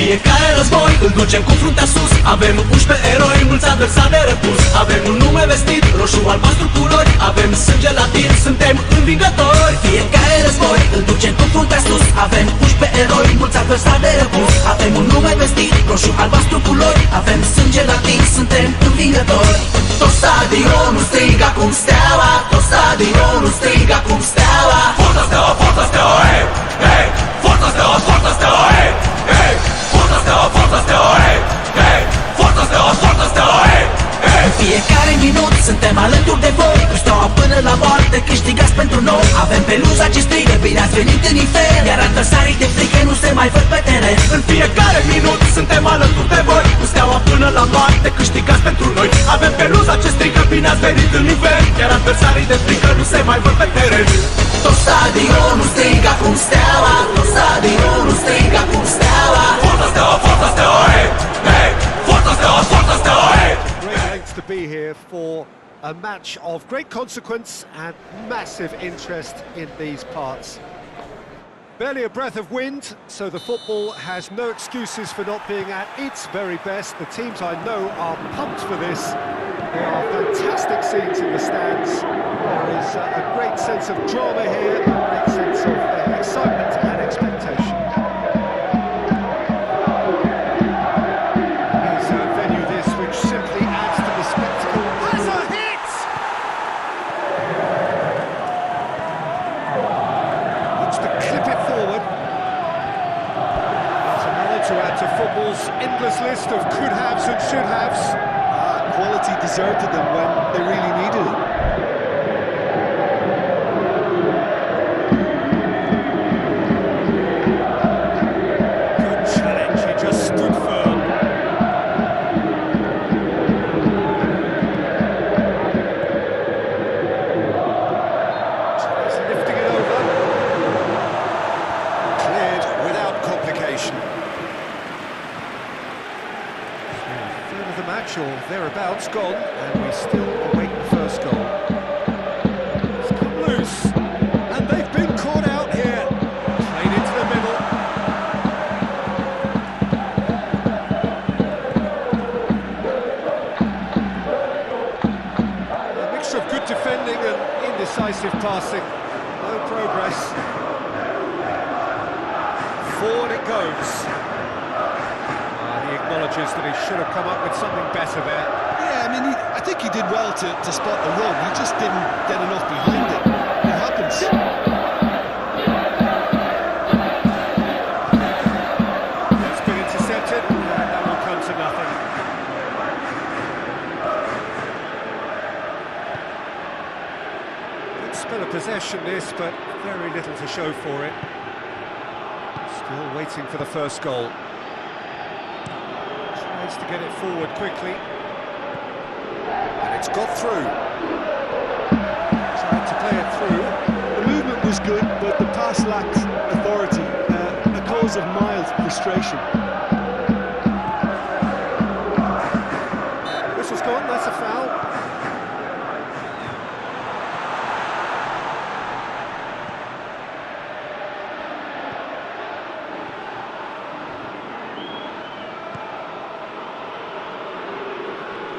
fiecare război îl ducem cu fruntea sus. Avem 11 eroi, mulți adversari de răpus. Avem un nume vestit, roșu, albastru culori. Avem sânge latin, suntem învingători. Fiecare război îl ducem cu fruntea sus. Avem 11 eroi, mulți adversari de răpus. Avem un nume vestit, roșu, albastru culori. Avem sânge latin, suntem învingători. Tot stadionul strigă cum Steaua, tot stadionul strigă cum Steaua. Forța Steaua, forța Steaua, hey, hey. Forța Steaua, forța Steaua, hey, hey. Forța Steaua, forța Steaua, hey, hey. Forța Steaua, forța Steaua, hey, hey. În fiecare minut suntem alături de voi, cu Steaua până la moarte câștigați pentru noi. Avem peluza ce strigă, bine ați venit în infern, iar adversarii de frică nu se mai văd pe teren. În fiecare minut suntem alături de voi, cu Steaua până la moarte câștigați pentru noi. Avem peluza ce strigă, bine ați venit în infern, iar adversarii de frică nu se mai văd pe teren. Tot stadionul strigă cum Steaua, tot stadionul strigă cum Steaua. Forța Steaua, forța Steaua, hey, hey. Forța Steaua, forța Steaua, hey. Great lengths to be here for a match of great consequence and massive interest in these parts. Barely a breath of wind, so the football has no excuses for not being at its very best. The teams I know are pumped for this. There are fantastic scenes in the stands. There is a great sense of drama here, a great sense of excitement and expectation. It's a venue this which simply adds to the spectacle. Has a hit! Looks to clip it forward. There's another to add to football's endless list of could-haves and should-haves. Quality deserted them when they really needed it. Good challenge, he just stood firm. He's lifting it over. Cleared without complication. Third of the match, or thereabouts, gone, and we still await the first goal. It's come loose, and they've been caught out here. Played into the middle. A mixture of good defending and indecisive passing. No progress. Forward it goes. He acknowledges that he should have come up with something better there. Yeah, I mean, I think he did well to spot the run. He just didn't get enough behind it. It happens. It's been intercepted, and that will come to nothing. Good spell of possession this, but very little to show for it. Still waiting for the first goal. Tries to get it forward quickly. And it's got through. Trying to play it through. The movement was good, but the pass lacked authority, a cause of mild frustration. Whistle's gone, that's a foul.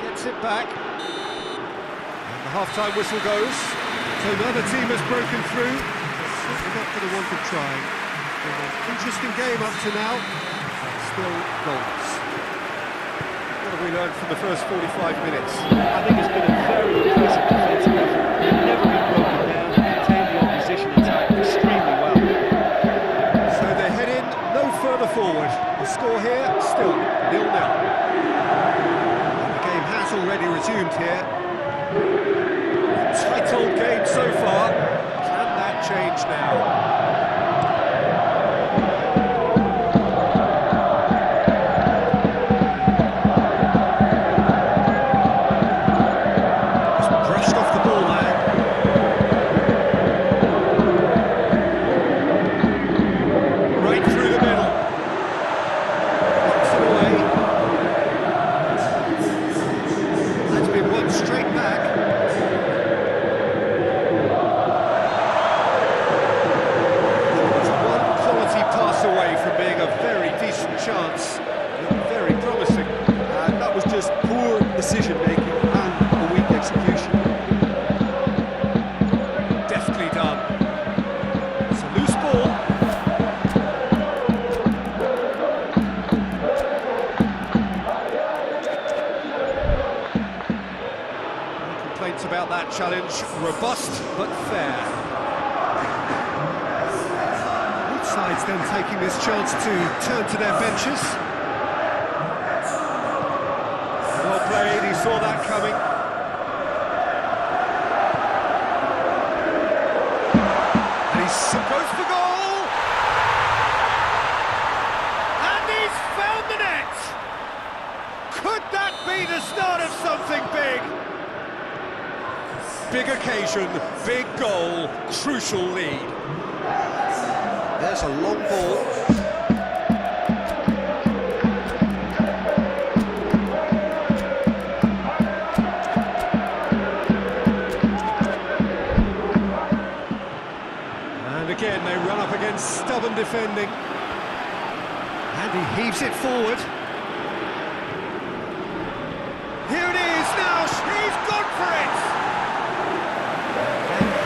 Gets it back. And the half-time whistle goes. So another team has broken through. They're certainly not going to want to try. Been an interesting game up to now. Still goals. What have we learned from the first 45 minutes? I think it's been a very impressive defensive effort. They've never been broken down and contained the opposition attack extremely well. So they head in no further forward. The score here still 0-0. The game has already resumed here. Tight old game so far. Can that change now? challenge, robust but fair. Both sides then taking this chance to turn to their benches. Well played, he saw that coming. And he's goes for goal! And he's found the net! Could that be the start of something big? Big occasion, big goal, crucial lead. There's a long ball. And again, they run up against stubborn defending. And he heaves it forward. Here it is now, he's gone for it!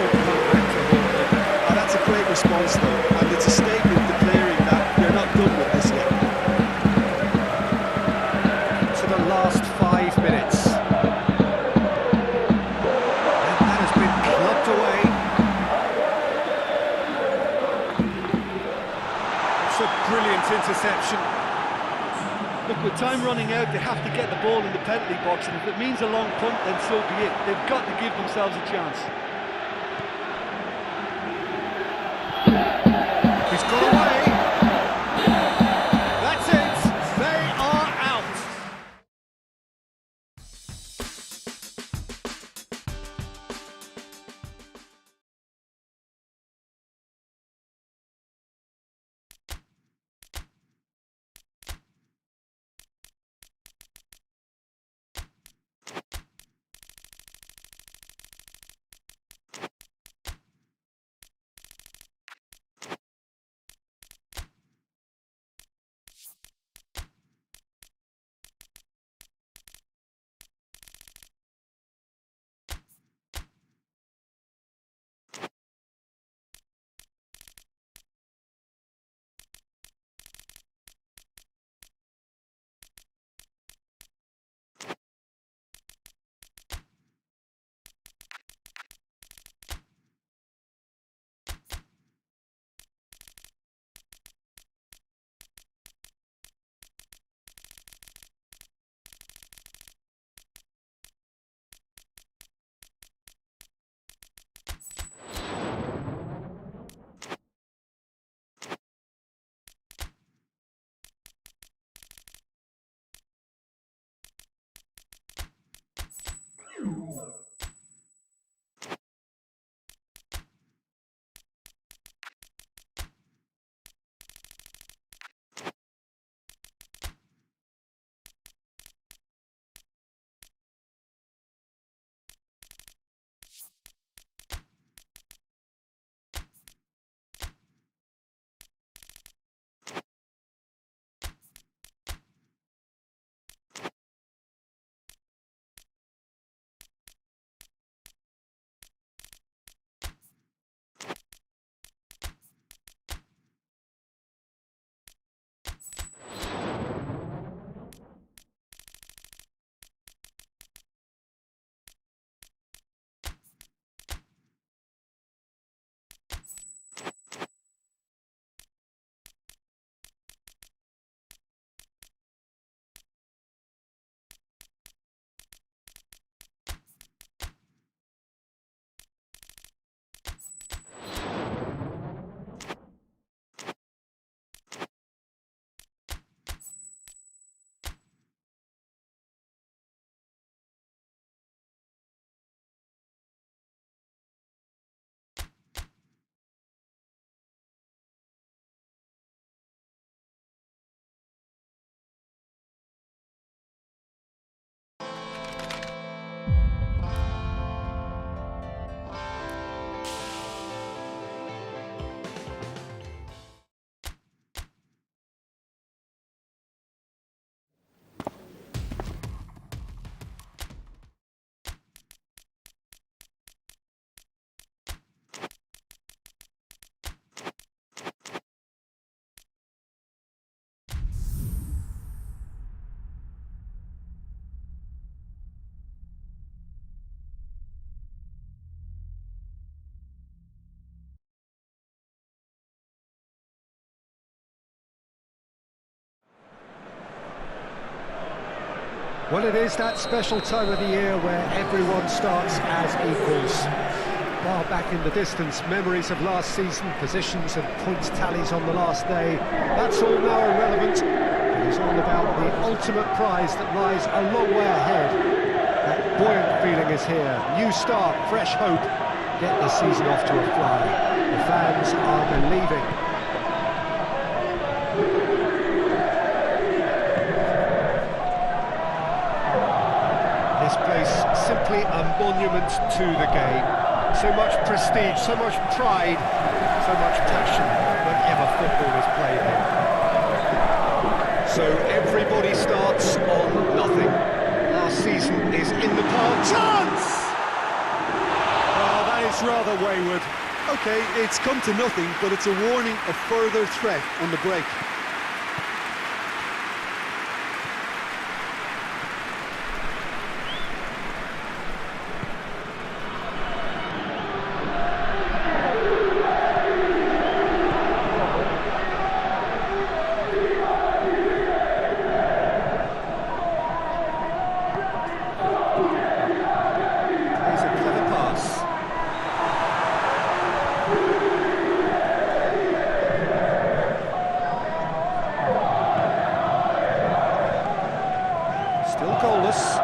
Oh, that's a great response though, and it's a statement declaring that they're not done with this yet. To the last 5 minutes. And that has been clubbed away. It's a brilliant interception. Look, with time running out, they have to get the ball in the penalty box, and if it means a long punt, then so be it. They've got to give themselves a chance. Well, it is that special time of the year where everyone starts as equals. Far back in the distance, memories of last season, positions and points tallies on the last day, that's all now irrelevant. It is all about the ultimate prize that lies a long way ahead. That buoyant feeling is here. New start, fresh hope. Get the season off to a fly. The fans are believing. This place, simply a monument to the game. So much prestige, so much pride, so much passion whenever football is played here. So everybody starts on nothing. Last season is in the park. Chance! Oh, that is rather wayward. Okay, it's come to nothing, but it's a warning of further threat on the break. Still goalless.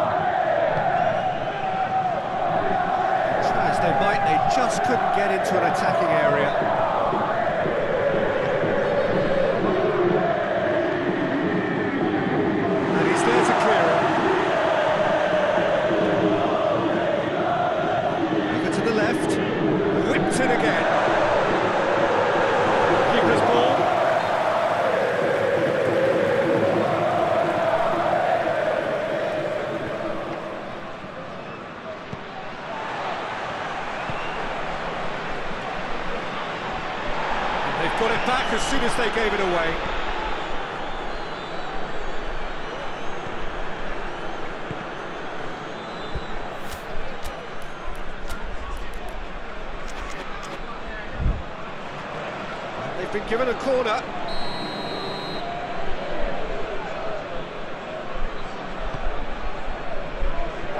Try as they might, they just couldn't get into an attacking area. And he's there to clear it. Over to the left. Whipped it again. Keeper's ball. They've got it back as soon as they gave it away. And they've been given a corner.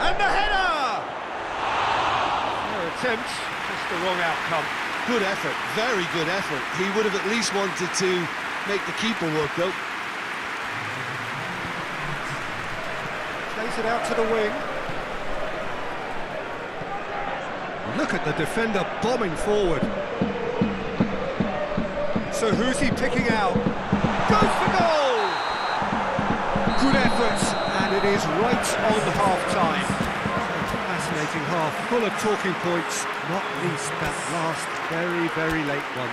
And the header! Their attempt, just the wrong outcome. Good effort, very good effort. He would have at least wanted to make the keeper work, though. Plays it out to the wing. Look at the defender bombing forward. So who's he picking out? Goes for goal! Good effort, and it is right on half-time. Fascinating half, full of talking points, not least that last very, very late one.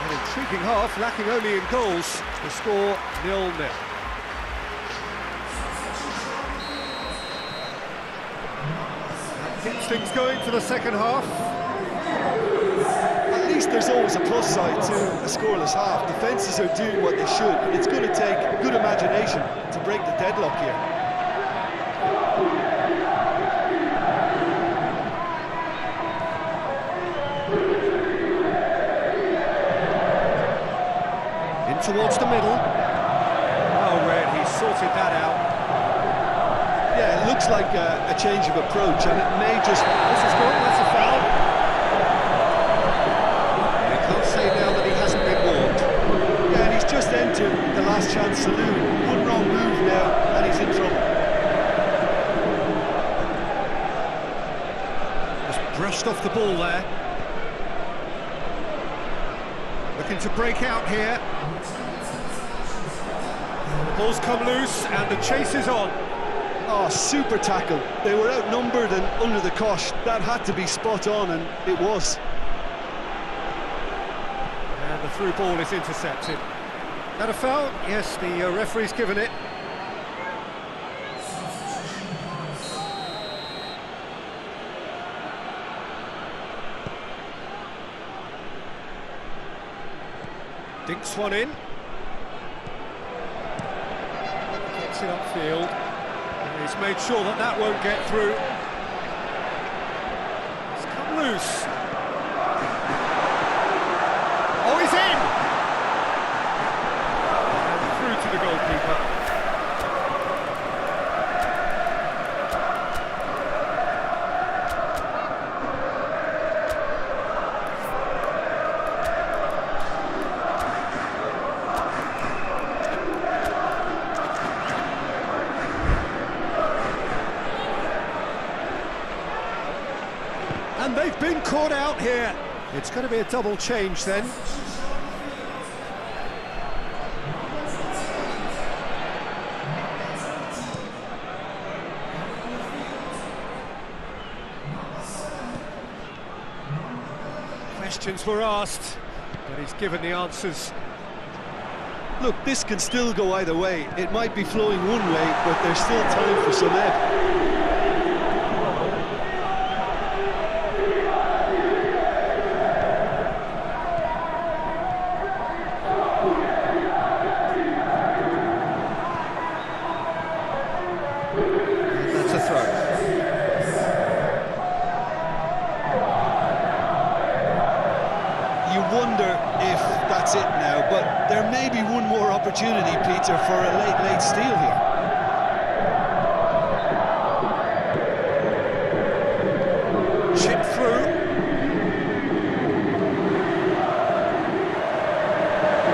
An intriguing half, lacking only in goals. The score 0-0. Keeps things going for the second half. At least there's always a plus side to a scoreless half. Defences are doing what they should, and it's going to take good imagination to break the deadlock here. Towards the middle. Oh, Red, he's sorted that out. Yeah, it looks like a change of approach, and it may just... This is good, that's a foul. They can't say now that he hasn't been warned. Yeah, and he's just entered the last chance saloon. One wrong move now, and he's in trouble. Just brushed off the ball there. Looking to break out here. The ball's come loose and the chase is on. Oh, super tackle. They were outnumbered and under the cosh. That had to be spot on, and it was. And the through ball is intercepted. That a foul? Yes, the referee's given it. Dinks one in. Gets it upfield. And he's made sure that that won't get through. It's come loose. Oh, he's in! And through to the goalkeeper. And they've been caught out here. It's going to be a double change then. Questions were asked, but he's given the answers. Look, this can still go either way. It might be flowing one way, but there's still time for some ebb. That's a throw. You wonder if that's it now, but there may be one more opportunity, Peter, for a late steal here. Chip through.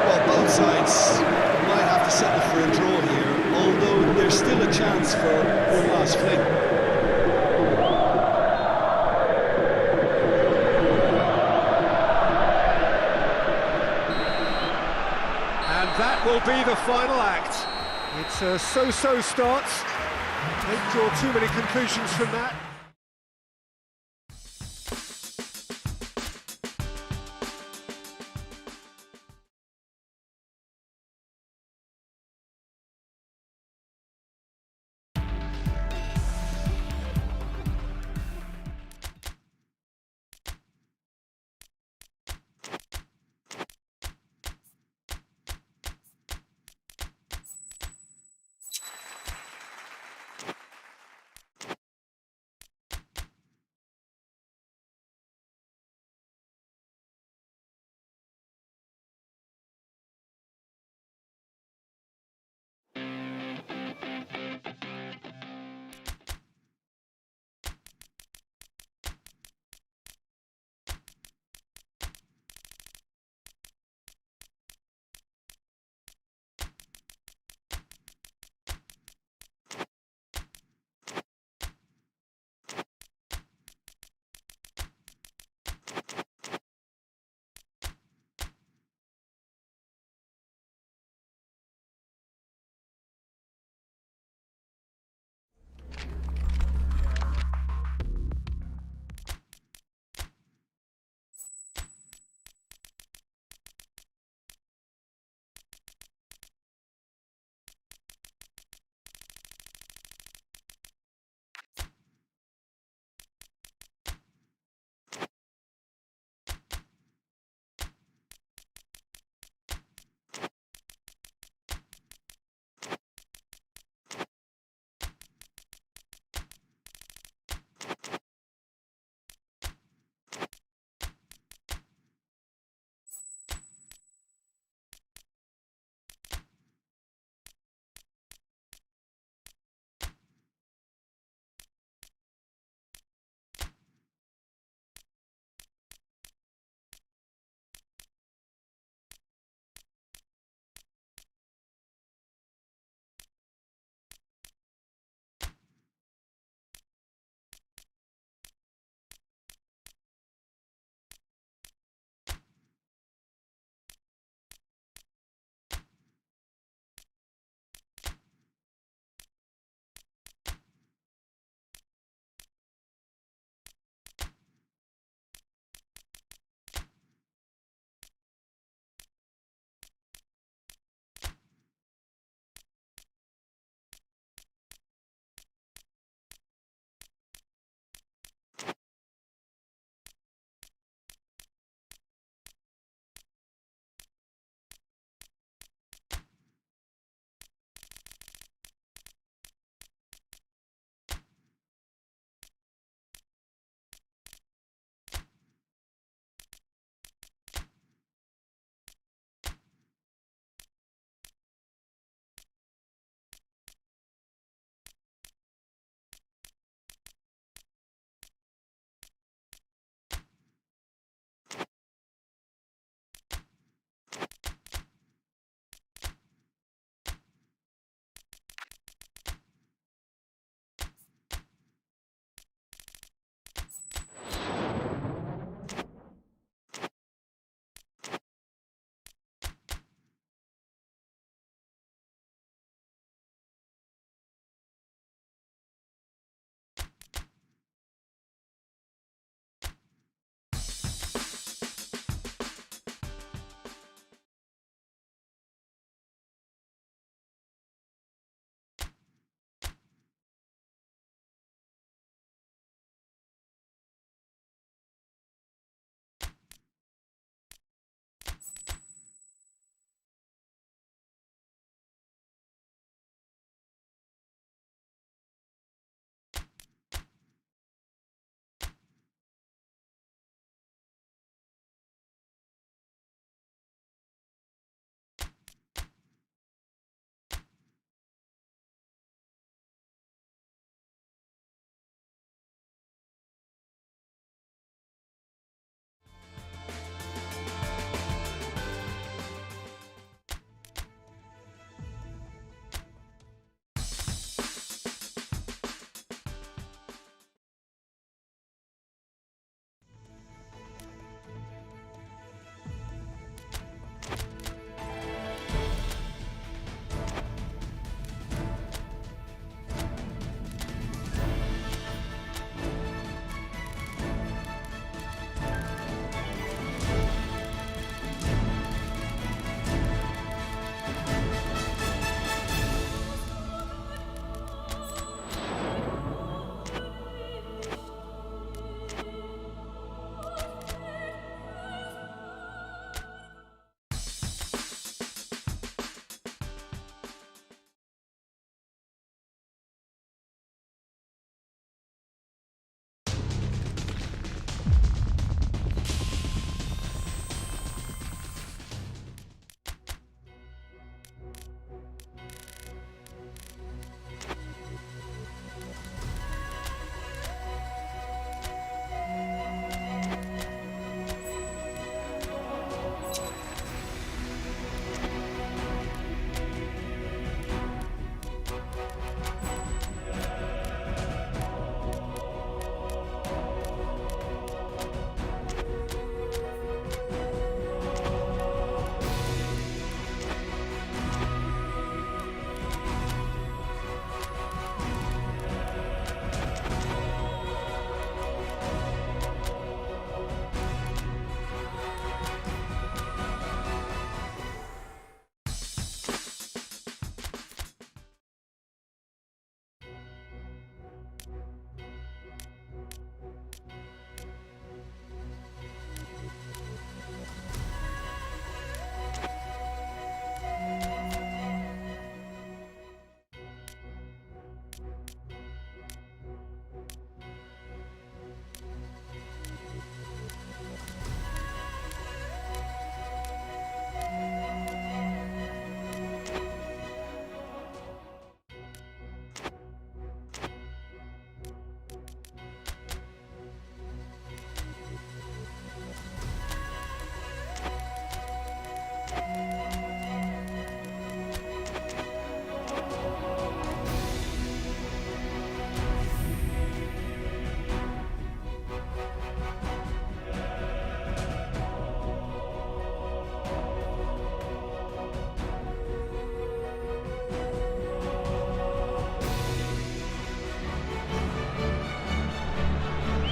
Well, both sides might have to settle for a draw here, although there's still a chance for one last fling. That will be the final act. It's a so-so start. Don't draw too many conclusions from that.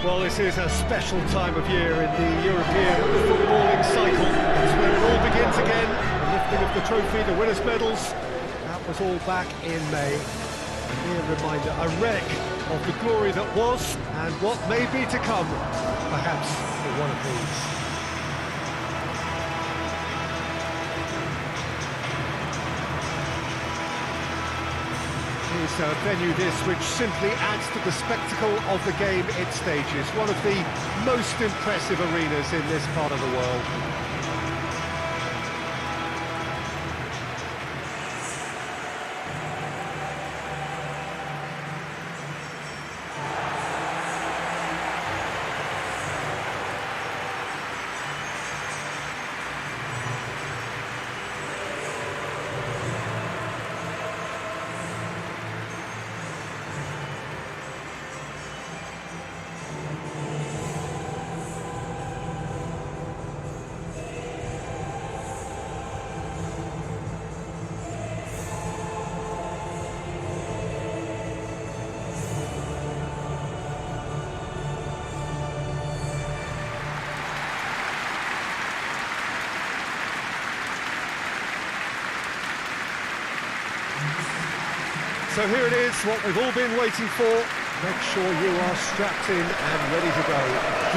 Well, this is a special time of year in the European footballing cycle. It's where it all begins again. The lifting of the trophy, the winners' medals. That was all back in May. A mere reminder, a wreck of the glory that was and what may be to come, perhaps for one of these. It's a venue this which simply adds to the spectacle of the game it stages. One of the most impressive arenas in this part of the world. So here it is, what we've all been waiting for. Make sure you are strapped in and ready to go.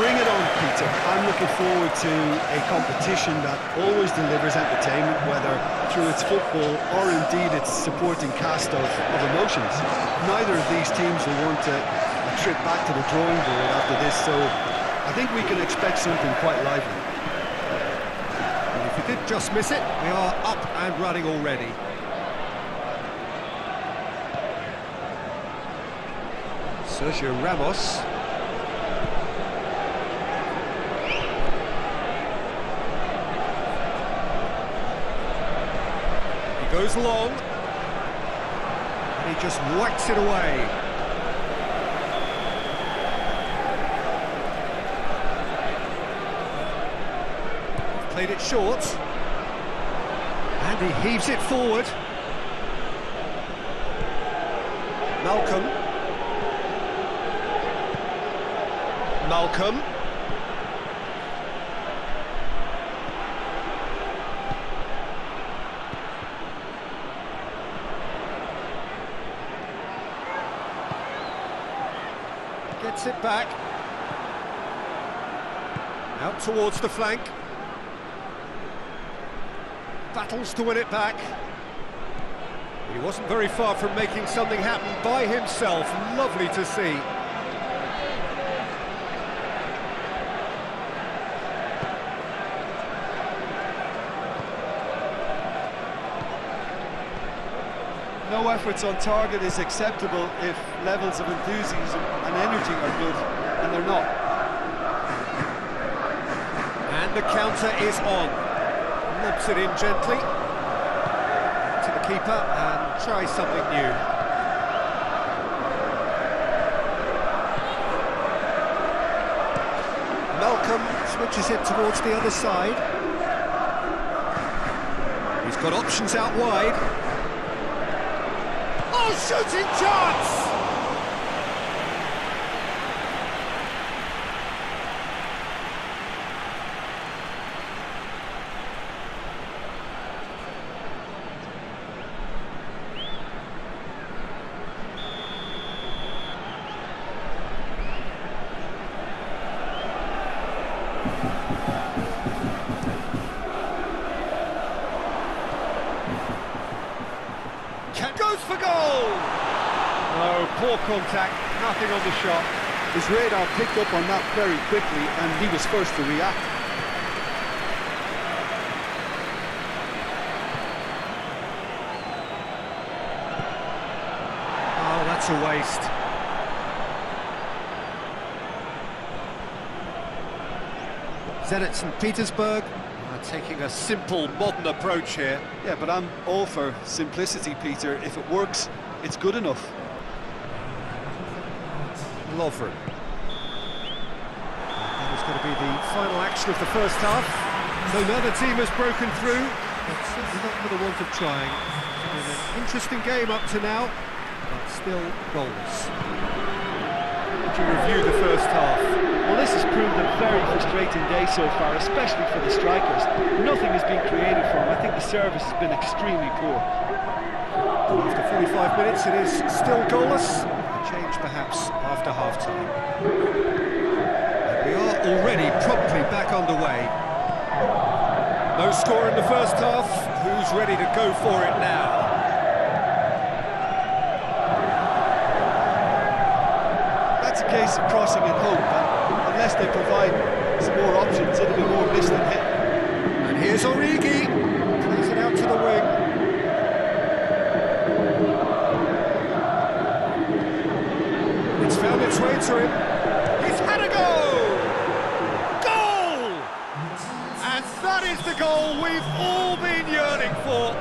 Bring it on, Peter. I'm looking forward to a competition that always delivers entertainment, whether through its football or indeed its supporting cast of emotions. Neither of these teams will want a trip back to the drawing board after this, so I think we can expect something quite lively. And if you did just miss it, we are up and running already. Sergio Ramos. He goes long. And he just whacks it away. Played it short. And he heaves it forward. Malcolm. Gets it back. Out towards the flank. Battles to win it back. He wasn't very far from making something happen by himself. Lovely to see. No efforts on target is acceptable if levels of enthusiasm and energy are good, and they're not. And the counter is on. Lobs it in gently to the keeper and tries something new. Malcolm switches it towards the other side. He's got options out wide. Oh, shooting chance! Goes for goal! Oh, poor contact, nothing on the shot. His radar picked up on that very quickly, and he was first to react. Oh, that's a waste. Zenit St. Petersburg are taking a simple, modern approach here. Yeah, but I'm all for simplicity, Peter. If it works, it's good enough. Lovren. That is going to be the final action of the first half. So now the team has broken through, but certainly not for the want of trying. It's been an interesting game up to now, but still goals. to review the first half. Well, this has proved a very frustrating day so far, especially for the strikers. Nothing has been created for them. I think the service has been extremely poor. After 45 minutes, it is still goalless. A change perhaps after half-time. And we are already promptly back underway. No score in the first half. Who's ready to go for it now? That's a case of crossing in hope, and unless they provide some more options, it'll be more miss than hit. And here's Origi. Plays it out to the wing. It's found its way to him. He's had a goal! Goal! And that is the goal we've all been yearning for.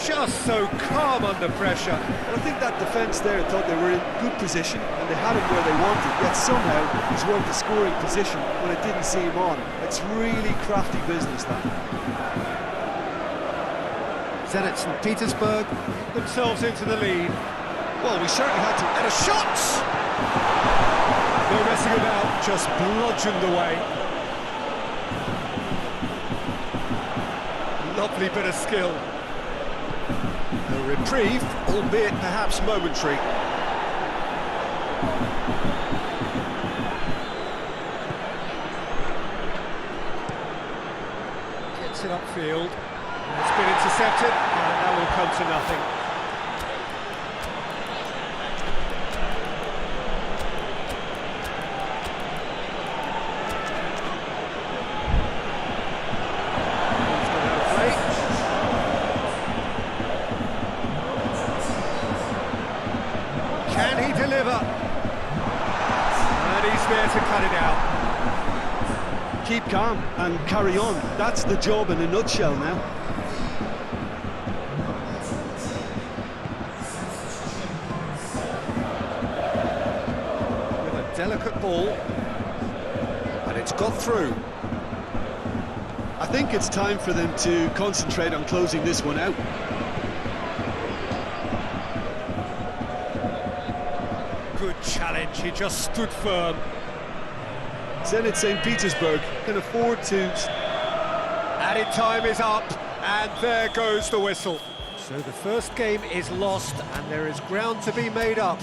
Just so calm under pressure. Well, I think that defence there thought they were in good position and they had him where they wanted, yet somehow he's worked the scoring position when it didn't see him on. It's really crafty business, that. Zenit St. Petersburg themselves into the lead. Well, we certainly had to... And a shot! No messing about, just bludgeoned away. Lovely bit of skill. A reprieve, albeit perhaps momentary. Gets it upfield. It's been intercepted, and that will come to nothing. Can he deliver? And he's there to cut it out. Keep calm and carry on. That's the job in a nutshell now. With a delicate ball. And it's got through. I think it's time for them to concentrate on closing this one out. Good challenge, he just stood firm. Zenit St. Petersburg can afford to... Added time is up, and there goes the whistle. So the first game is lost, and there is ground to be made up.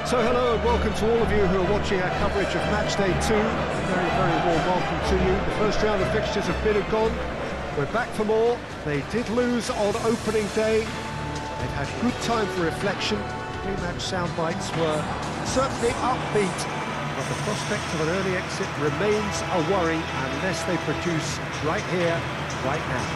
So hello and welcome to all of you who are watching our coverage of Match Day 2. A very, very warm welcome to you. The first round of fixtures have been and gone. We're back for more. They did lose on opening day. They've had good time for reflection. Pre-match sound bites were certainly upbeat, but the prospect of an early exit remains a worry unless they produce right here, right now.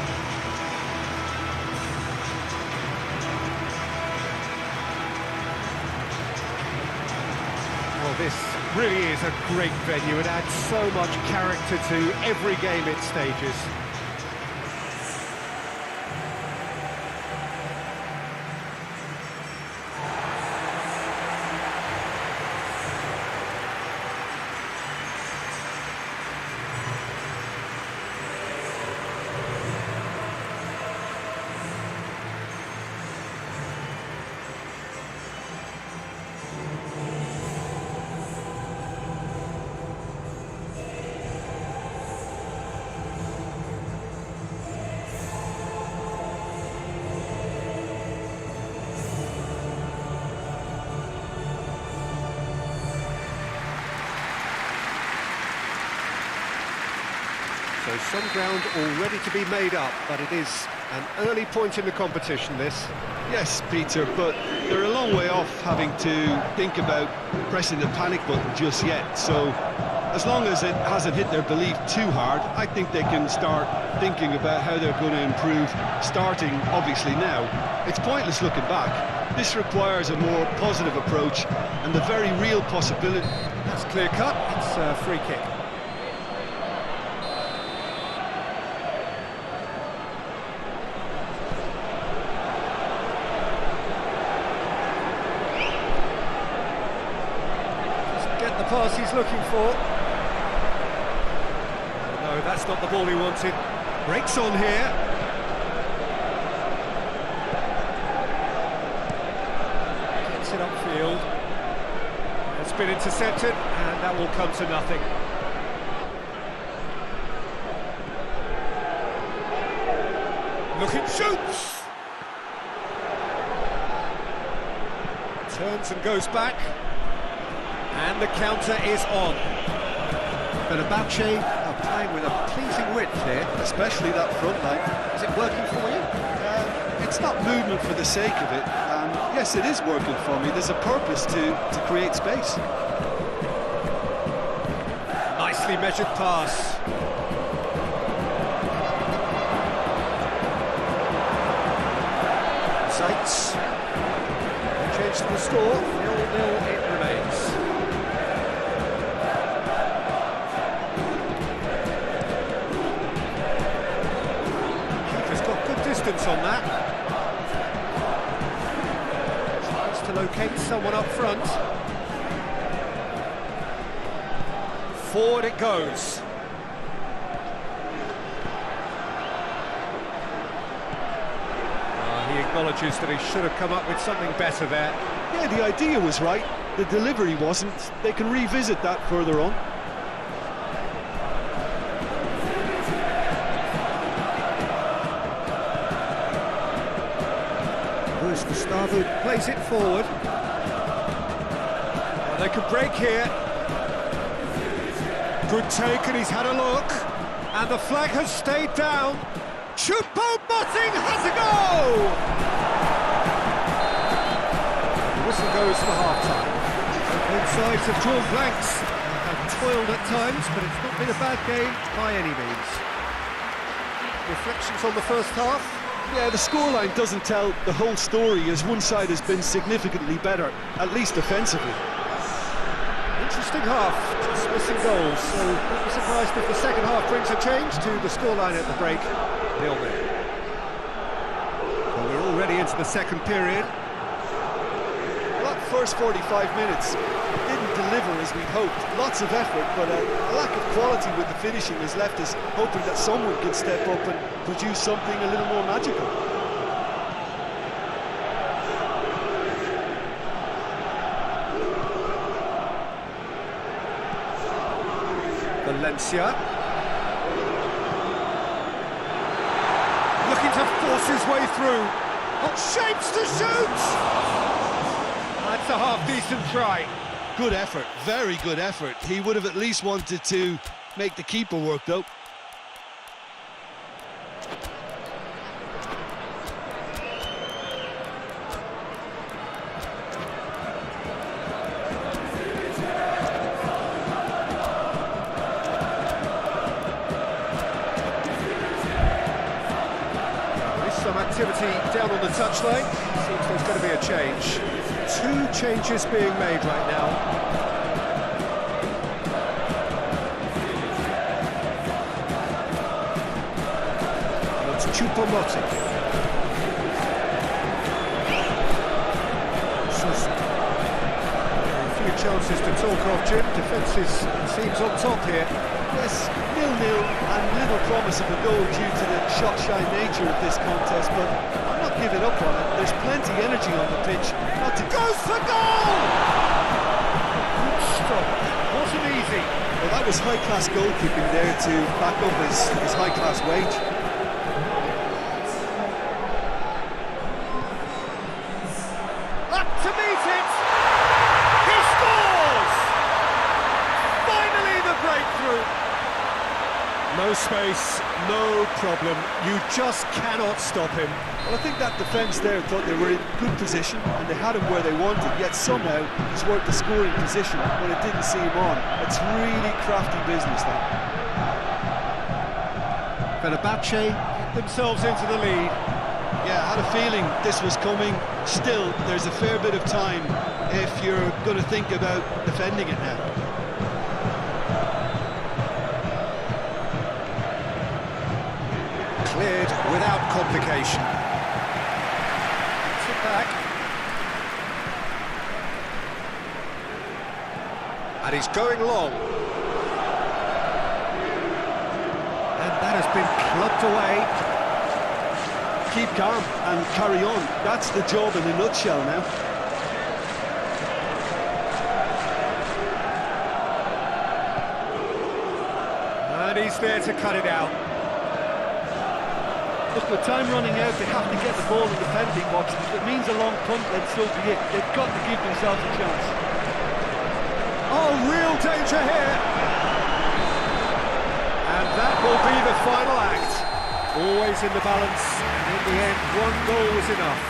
Well, this really is a great venue. It adds so much character to every game it stages. So some ground already to be made up, but it is an early point in the competition, this. Yes, Peter, but they're a long way off having to think about pressing the panic button just yet. So as long as it hasn't hit their belief too hard, I think they can start thinking about how they're going to improve, starting obviously now. It's pointless looking back. This requires a more positive approach and the very real possibility. That's clear cut. It's a free kick. Pass he's looking for. No, that's not the ball he wanted. Breaks on here. Gets it upfield. It's been intercepted, and that will come to nothing. Looking, shoots! Turns and goes back. And the counter is on. Fenerbahce are playing with a pleasing width here. Especially that front line. Is it working for you? It's not movement for the sake of it. Yes, it is working for me. There's a purpose to create space. Nicely measured pass. Sights. Change to the score. 0-0 it remains. Distance on that. Tries to locate someone up front. Forward it goes. He acknowledges that he should have come up with something better there. Yeah, the idea was right. The delivery wasn't. They can revisit that further on. Steaua plays it forward. Well, they could break here. Good take, and he's had a look. And the flag has stayed down. Choupo-Moting has a goal! The whistle goes for half-time. Both sides have drawn blanks. Have toiled at times, but it's not been a bad game by any means. Reflections on the first half? Yeah, the scoreline doesn't tell the whole story, as one side has been significantly better, at least offensively. Interesting half, just missing goals, so don't be surprised if the second half brings a change to the scoreline at the break. 0-0. Well, we're already into the second period. Well, that first 45 minutes didn't deliver as we'd hoped. Lots of effort, but a lack of quality with the finishing has left us hoping that someone can step up and produce something a little more magical. Valencia. Looking to force his way through. Got shapes to shoot! That's a half-decent try. Good effort, very good effort. He would have at least wanted to make the keeper work, though. activity down on the touchline. Seems there's going to be a change. Two changes being made right now. It's Choupo-Moting. Chances to talk of, Jim. Defence seems on top here. Yes, 0-0 and little promise of a goal due to the shot-shy nature of this contest, but I'm not giving up on it. There's plenty energy on the pitch. Not to goes for goal! Good stop. Wasn't easy. Well, that was high-class goalkeeping there to back up his high-class wage. Up to meet it! He scores! Finally the breakthrough! No space, no problem. You just cannot stop him. Well, I think that defence there thought they were in good position and they had him where they wanted, yet somehow he's worked the scoring position when it didn't see him on. It's really crafty business, that. Fenerbahce get themselves into the lead. Yeah, I had a feeling this was coming. Still, there's a fair bit of time if you're going to think about defending it now. Cleared without complication. Sit back. And he's going long. And that has been clubbed away. Keep calm and carry on. That's the job in a nutshell now. And he's there to cut it out. Look, with time running out, they have to get the ball in the penalty box. If it means a long punt, then so be it. They've got to give themselves a chance. Oh, real danger here. And that will be the final act. Always in the balance, and in the end, one goal was enough.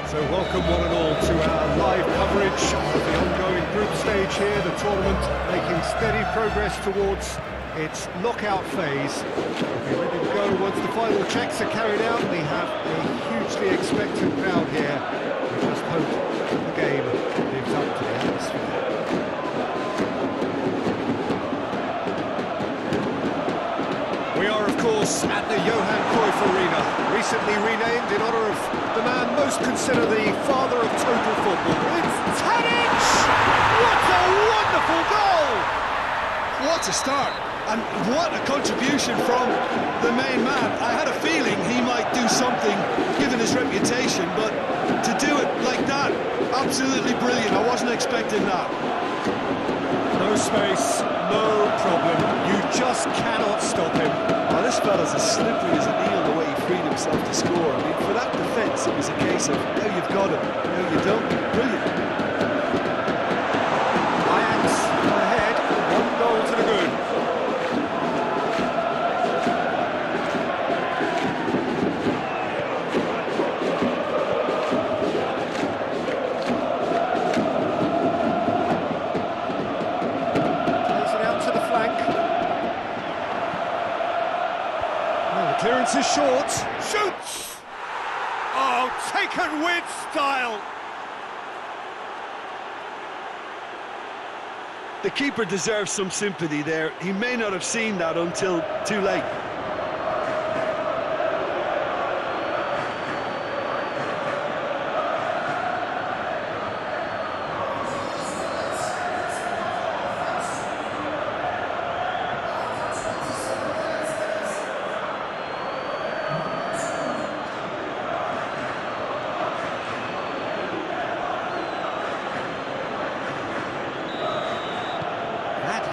So welcome one and all to our live coverage of the ongoing group stage here, the tournament making steady progress towards its knockout phase. We'll be ready to go once the final checks are carried out. We have a hugely expectant crowd here. We just hope that the game lives up to the atmosphere. We are, of course, at the Johan Cruyff Arena, recently renamed in honour of the man most considered the father of total football. It's Tadic! What a wonderful goal! What a start, and what a contribution from the main man. I had a feeling he might do something, given his reputation, but to do it like that, absolutely brilliant. I wasn't expecting that. No space, no problem. You just cannot stop him. Oh, this fella's as slippery as an eel the way he freed himself to score. I mean, for that defence, it was a case of, now you've got him, now you don't. Brilliant. Lions ahead, 1 goal to the good. Plays it out to the flank. Well, the clearance is short. Shoots! Oh, taken with style. The keeper deserves some sympathy there. He may not have seen that until too late.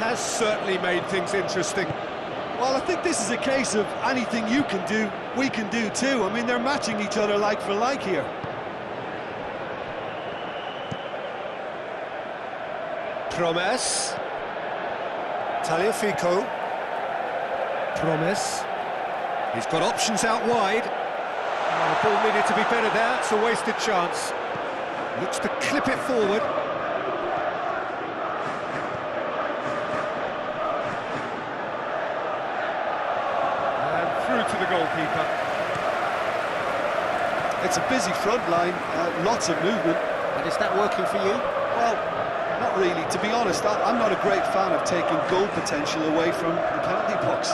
Has certainly made things interesting. Well, I think this is a case of anything you can do, we can do too. I mean, they're matching each other like for like here. Rpes. Taliafico. Promise. He's got options out wide. Oh, the ball needed to be better there. It's a wasted chance. Looks to clip it forward. To the goalkeeper. It's a busy front line, lots of movement. And is that working for you? Well, not really. To be honest, I'm not a great fan of taking goal potential away from the penalty box.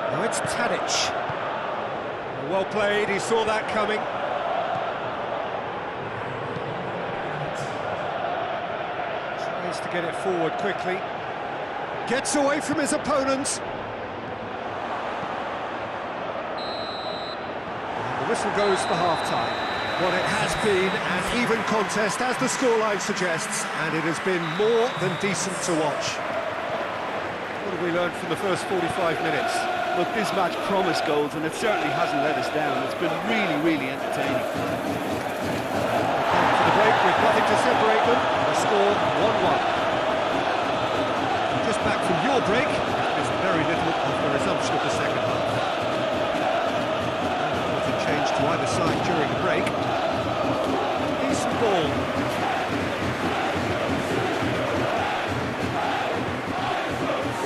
Now it's Tadic. Well played, he saw that coming. Tries to get it forward quickly. Gets away from his opponent. And the whistle goes for half-time. Well, it has been an even contest, as the scoreline suggests, and it has been more than decent to watch. What have we learned from the first 45 minutes? Look, this match promised goals, and it certainly hasn't let us down. It's been really, really entertaining. They come to the break with nothing to separate them. The score 1-1. Just back from your break, there's very little of the resumption of the second half. Nothing changed to either side during the break. Decent ball.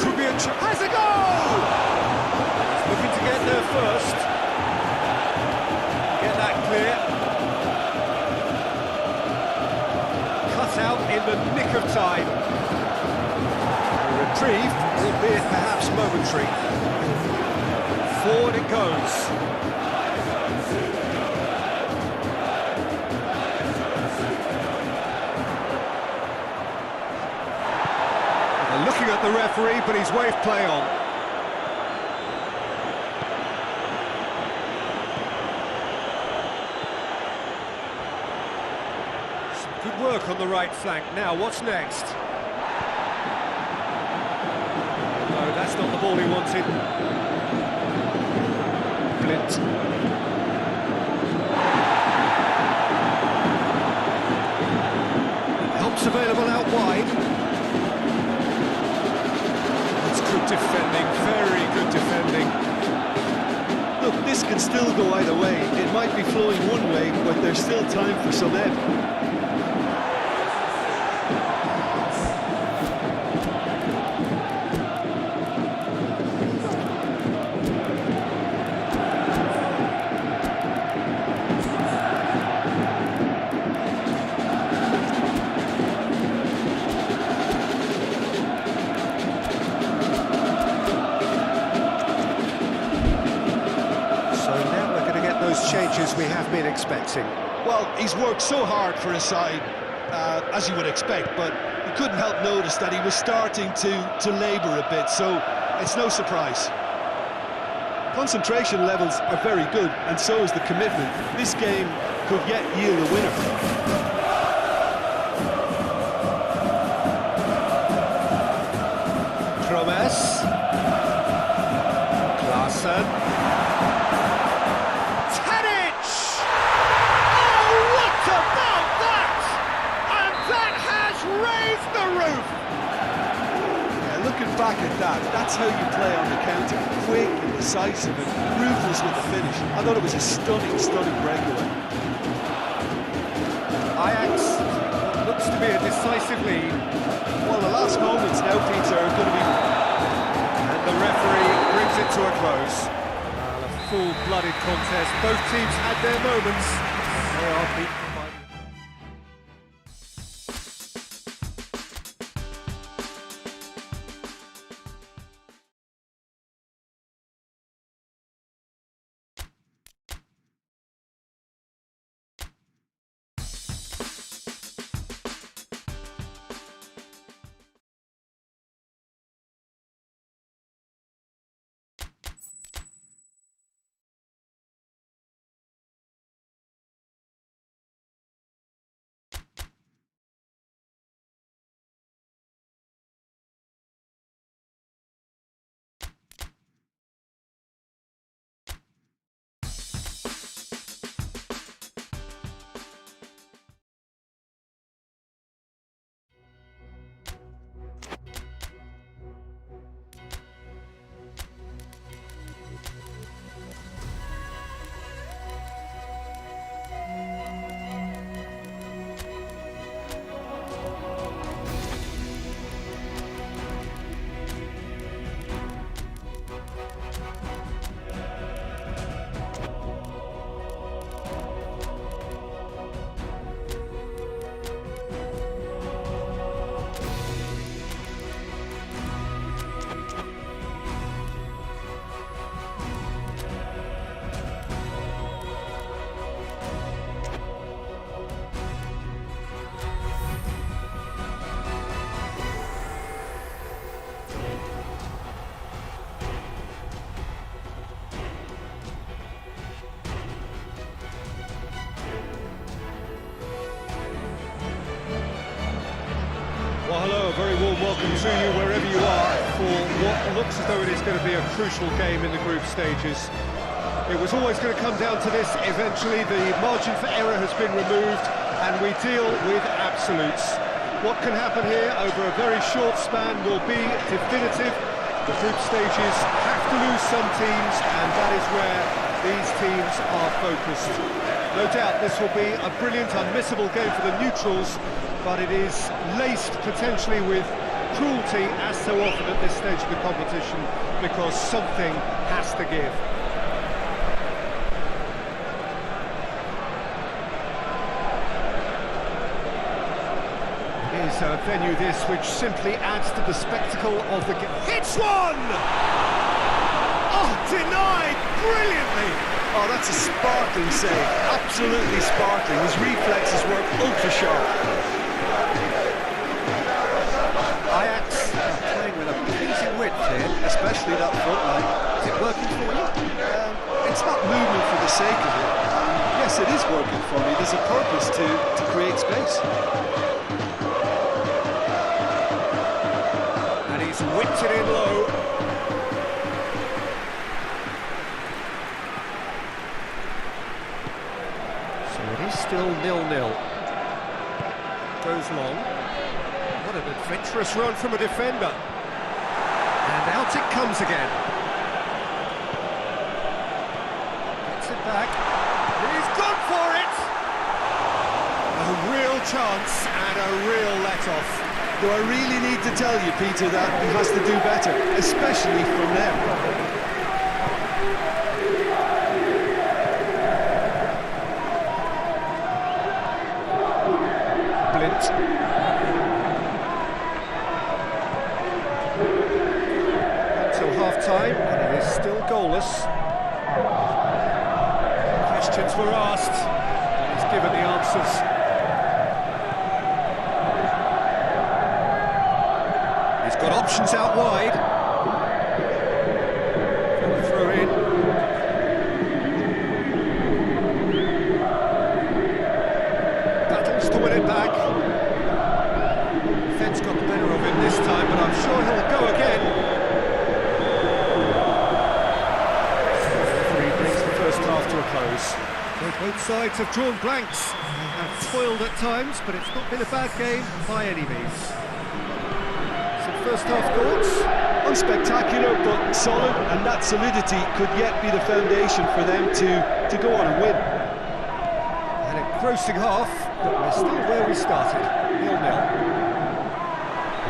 Could be a has a goal! He's looking to get there first. Get that clear. Cut out in the nick of time. Retrieved, albeit perhaps momentary. Forward it goes. They're looking at the referee, but he's waved play on. Some good work on the right flank. Now, what's next? That's not the ball he wanted. Blint. Help's available out wide. That's good defending, very good defending. Look, this can still go either way. It might be flowing one way, but there's still time for some ebb. Changes we have been expecting. Well, he's worked so hard for his side, as you would expect, but you couldn't help notice that he was starting to labour a bit, so it's no surprise. Concentration levels are very good, and so is the commitment. This game could yet yield a winner. move. Yeah, looking back at that, that's how you play on the counter. Quick and decisive and ruthless with the finish. I thought it was a stunning, stunning breakaway. Ajax looks to be a decisive lead. Well, the last moments now, Peter, are going to be... And the referee brings it to a close. A full-blooded contest. Both teams had their moments. They are beaten by... Well, hello, a very warm welcome to you wherever you are for what looks as though it is going to be a crucial game in the group stages. It was always going to come down to this eventually. The margin for error has been removed and we deal with absolutes. What can happen here over a very short span will be definitive. The group stages have to lose some teams and that is where these teams are focused. No doubt this will be a brilliant, unmissable game for the neutrals, but it is laced potentially with cruelty as so often at this stage of the competition because something has to give. Here's a venue this which simply adds to the spectacle of the game. Hits one! Oh, denied brilliantly! Oh, that's a sparkling save. Absolutely sparkling. His reflexes work ultra sharp. Ajax playing with a pleasing width here, especially that front line. Is it working for you? It's not movement for the sake of it. Yes, it is working for me. There's a purpose to create space. And he's whipped it in low. So it is still 0-0. Goes long. What an adventurous run from a defender. And out it comes again. Gets it back. He's gone for it! A real chance and a real let-off. Do I really need to tell you, Peter, that he has to do better, especially from now? Until half-time, and it is still goalless. Questions were asked, and he's given the answers. He's got options out wide. Throw in. Battles to win it back. Defence got the better of him this time, but I'm sure he'll go again. The referee brings the first half to a close. Both sides have drawn blanks. They have toiled at times, but it's not been a bad game by any means. first half thoughts? Unspectacular, but solid, and that solidity could yet be the foundation for them to go on and win. An engrossing half, but we're still where we started, 0-0.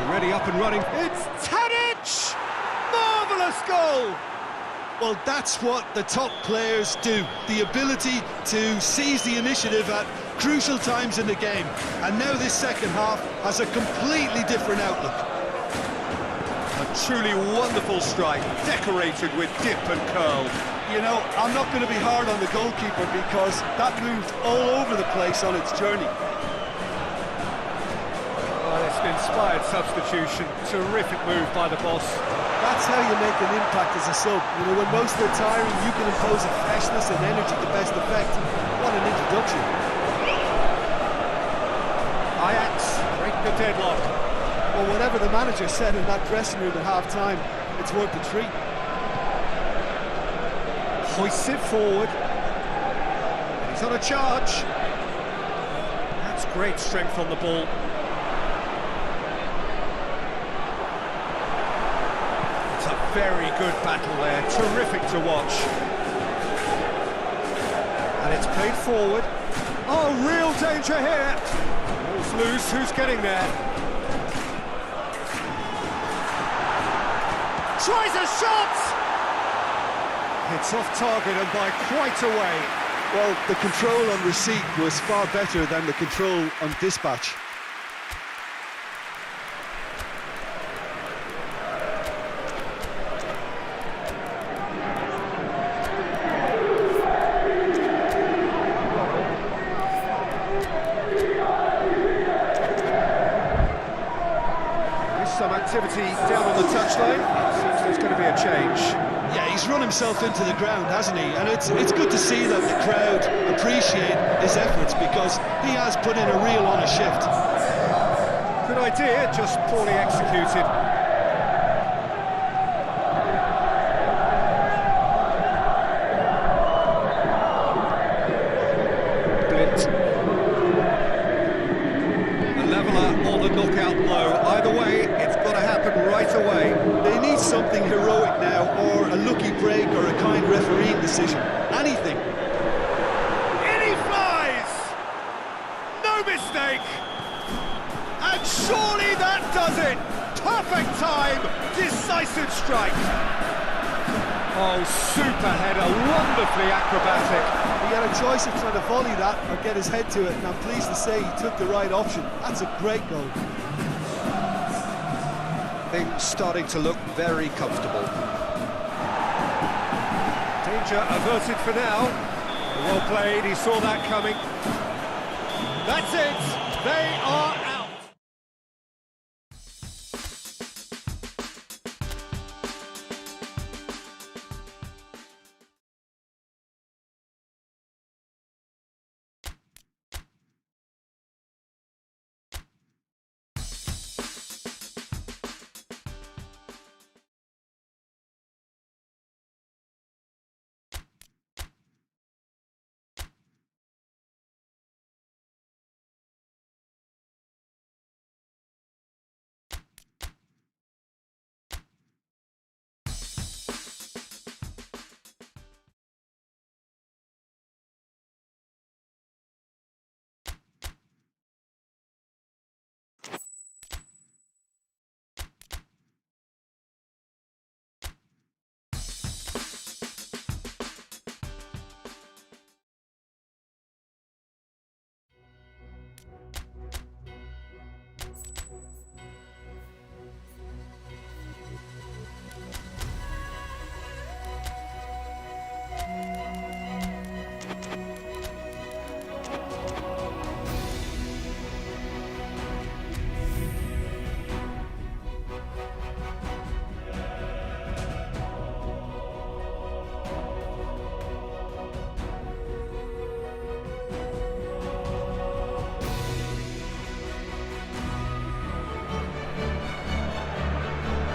Already up and running. It's Tadic! Marvellous goal! Well, that's what the top players do. The ability to seize the initiative at crucial times in the game. And now this second half has a completely different outlook. A truly wonderful strike, decorated with dip and curl. You know, I'm not going to be hard on the goalkeeper because that moved all over the place on its journey. Well, it's an inspired substitution. Terrific move by the boss. That's how you make an impact as a sub. You know, when most are tiring, you can impose a freshness and energy to best effect. What an introduction. Ajax break the deadlock. Well, whatever the manager said in that dressing room at half-time, it's worth the treat. Hoists it forward. And he's on a charge. That's great strength on the ball. It's a very good battle there. Terrific to watch. And it's played forward. Oh, real danger here. Ball's loose. Who's getting there? Tries a shot! It's off target and by quite a way. Well, the control on receipt was far better than the control on dispatch. There's some activity down on the touchline. Seems there's going to be a change. Yeah, he's run himself into the ground, hasn't he? And it's good to see that the crowd appreciate his efforts because he has put in a real honest shift. Good idea, just poorly executed. Blint. A leveller or the knockout blow. Either way, it's got to happen right away. They need something heroic now, or a lucky break, or a kind refereeing decision. Anything. In he flies! No mistake! And surely that does it! Perfect time! Decisive strike! Oh, super header, wonderfully acrobatic. He had a choice of trying to volley that or get his head to it, and I'm pleased to say he took the right option. That's a great goal. Things starting to look very comfortable. Danger averted for now. Well played, he saw that coming. That's it, they are out.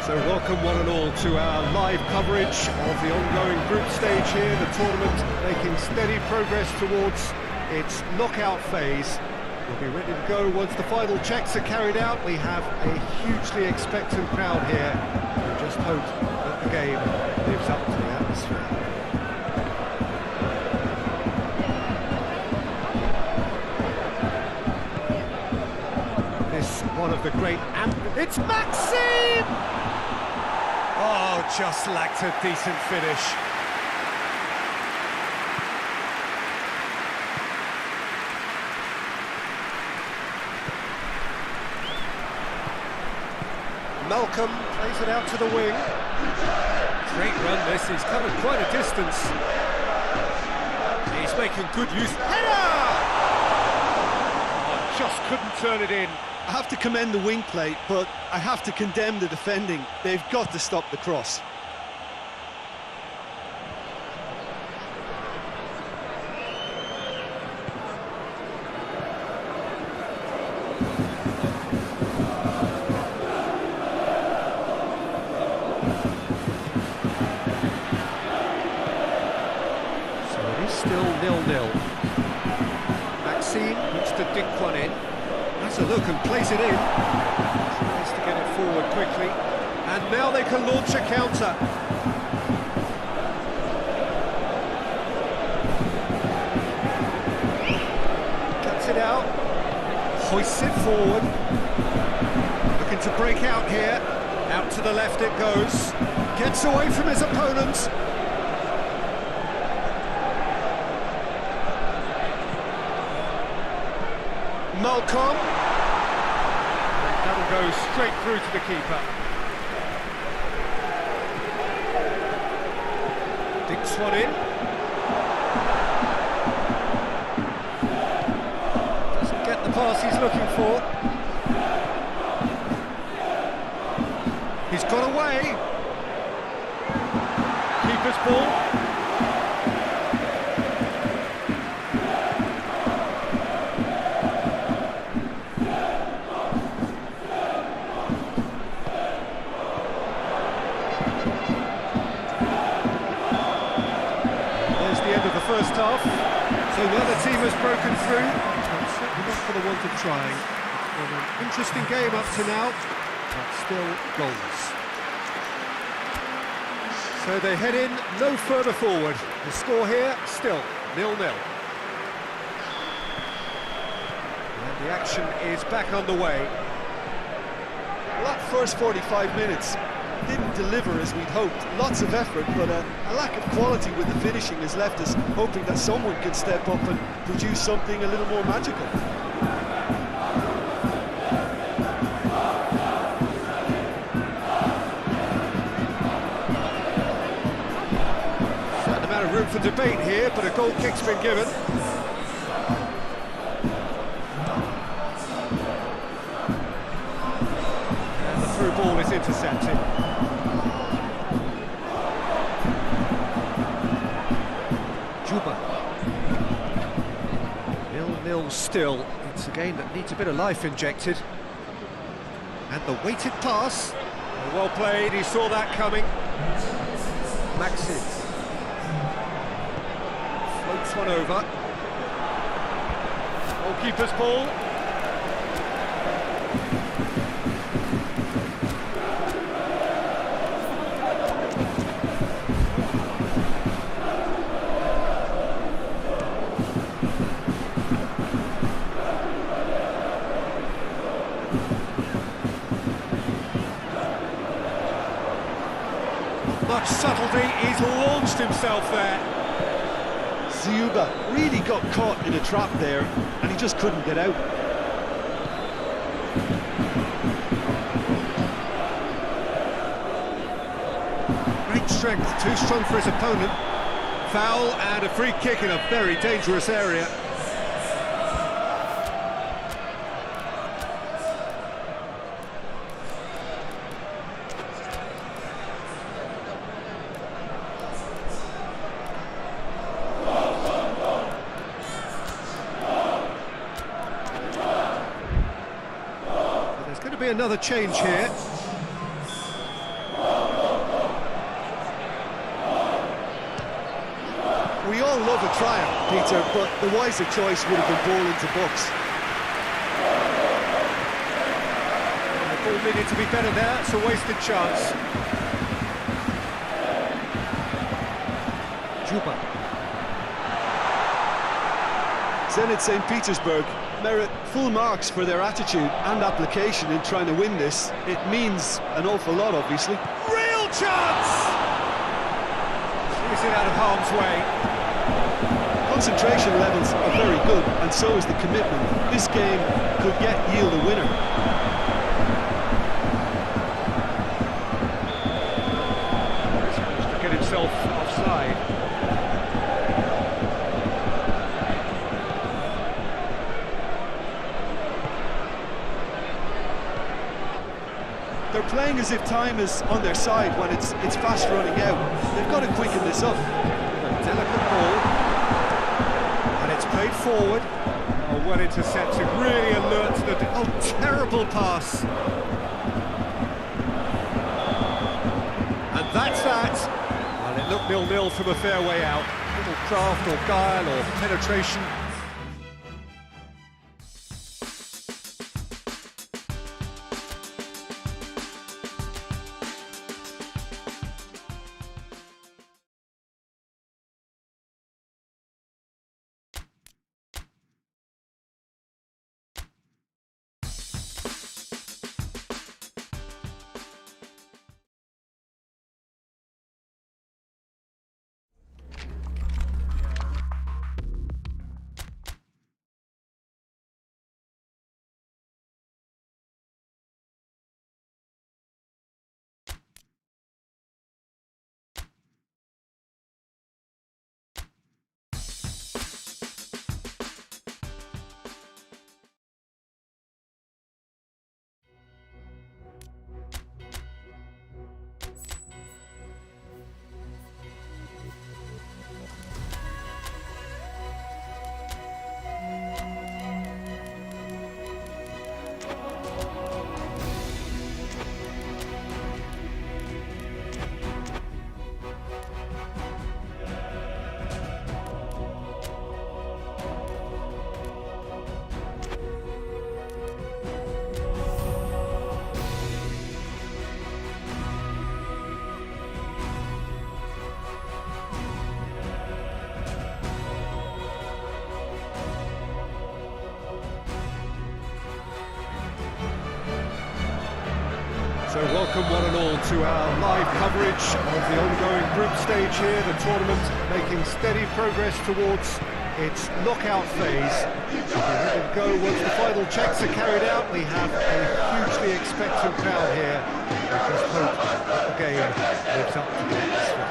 So welcome one and all to our live coverage of the ongoing group stage here, the tournament making steady progress towards its knockout phase. We'll be ready to go once the final checks are carried out. We have a hugely expectant crowd here. We just hope that the game lives up to the atmosphere. This one of the great it's Maxime! Oh, just lacked a decent finish. Malcolm plays it out to the wing. Great run this, he's covered quite a distance. He's making good use. Header! Oh, just couldn't turn it in. I have to commend the wing play, but I have to condemn the defending. They've got to stop the cross. Still 0-0. Maxime looks to dink one in. Has a look and plays it in. Tries to get it forward quickly. And now they can launch a counter. Cuts it out. Hoists it forward. Looking to break out here. Out to the left it goes. Gets away from his opponents. Malcolm. That'll go straight through to the keeper. Dinks one in. Doesn't get the pass he's looking for. He's got away. Keeper's ball. First half, so the other team has broken through, but certainly not for the want of trying. It's been an interesting game up to now, but still goals. So they head in no further forward. The score here, still 0-0. And the action is back underway. Well, that first 45 minutes didn't deliver as we'd hoped. Lots of effort, but a lack of quality with the finishing has left us hoping that someone can step up and produce something a little more magical. Certain amount of room for debate here, but a goal kick's been given. And the through ball is intercepted. Juba. 0-0 still. It's a game that needs a bit of life injected. And the weighted pass. Well played, he saw that coming. Maxim. Floats one over. Goalkeeper's ball. Much subtlety, he's launched himself there. Steaua really got caught in a trap there, and he just couldn't get out. Great strength, too strong for his opponent. Foul and a free kick in a very dangerous area. Be another change here. We all love a triumph, Peter, but the wiser choice would have been ball into box. Ball needed to be better there, it's a wasted chance. Juba. Zenit St. Petersburg merit full marks for their attitude and application in trying to win this. It means an awful lot, obviously. Real chance! He's it out of harm's way. Concentration levels are very good, and so is the commitment. This game could yet yield a winner. He's managed to get himself offside. They're playing as if time is on their side when it's fast running out. They've got to quicken this up. A delicate ball. And it's played forward. Oh, well intercepted, really alert to the... Oh, terrible pass. And that's that. Well, it looked 0-0 from a fair way out. Little craft or guile or penetration. So welcome one and all to our live coverage of the ongoing group stage here, the tournament making steady progress towards its knockout phase. We're ready to go once the final checks are carried out. We have a hugely expectant crowd here. I just hope that the game lives up to the atmosphere.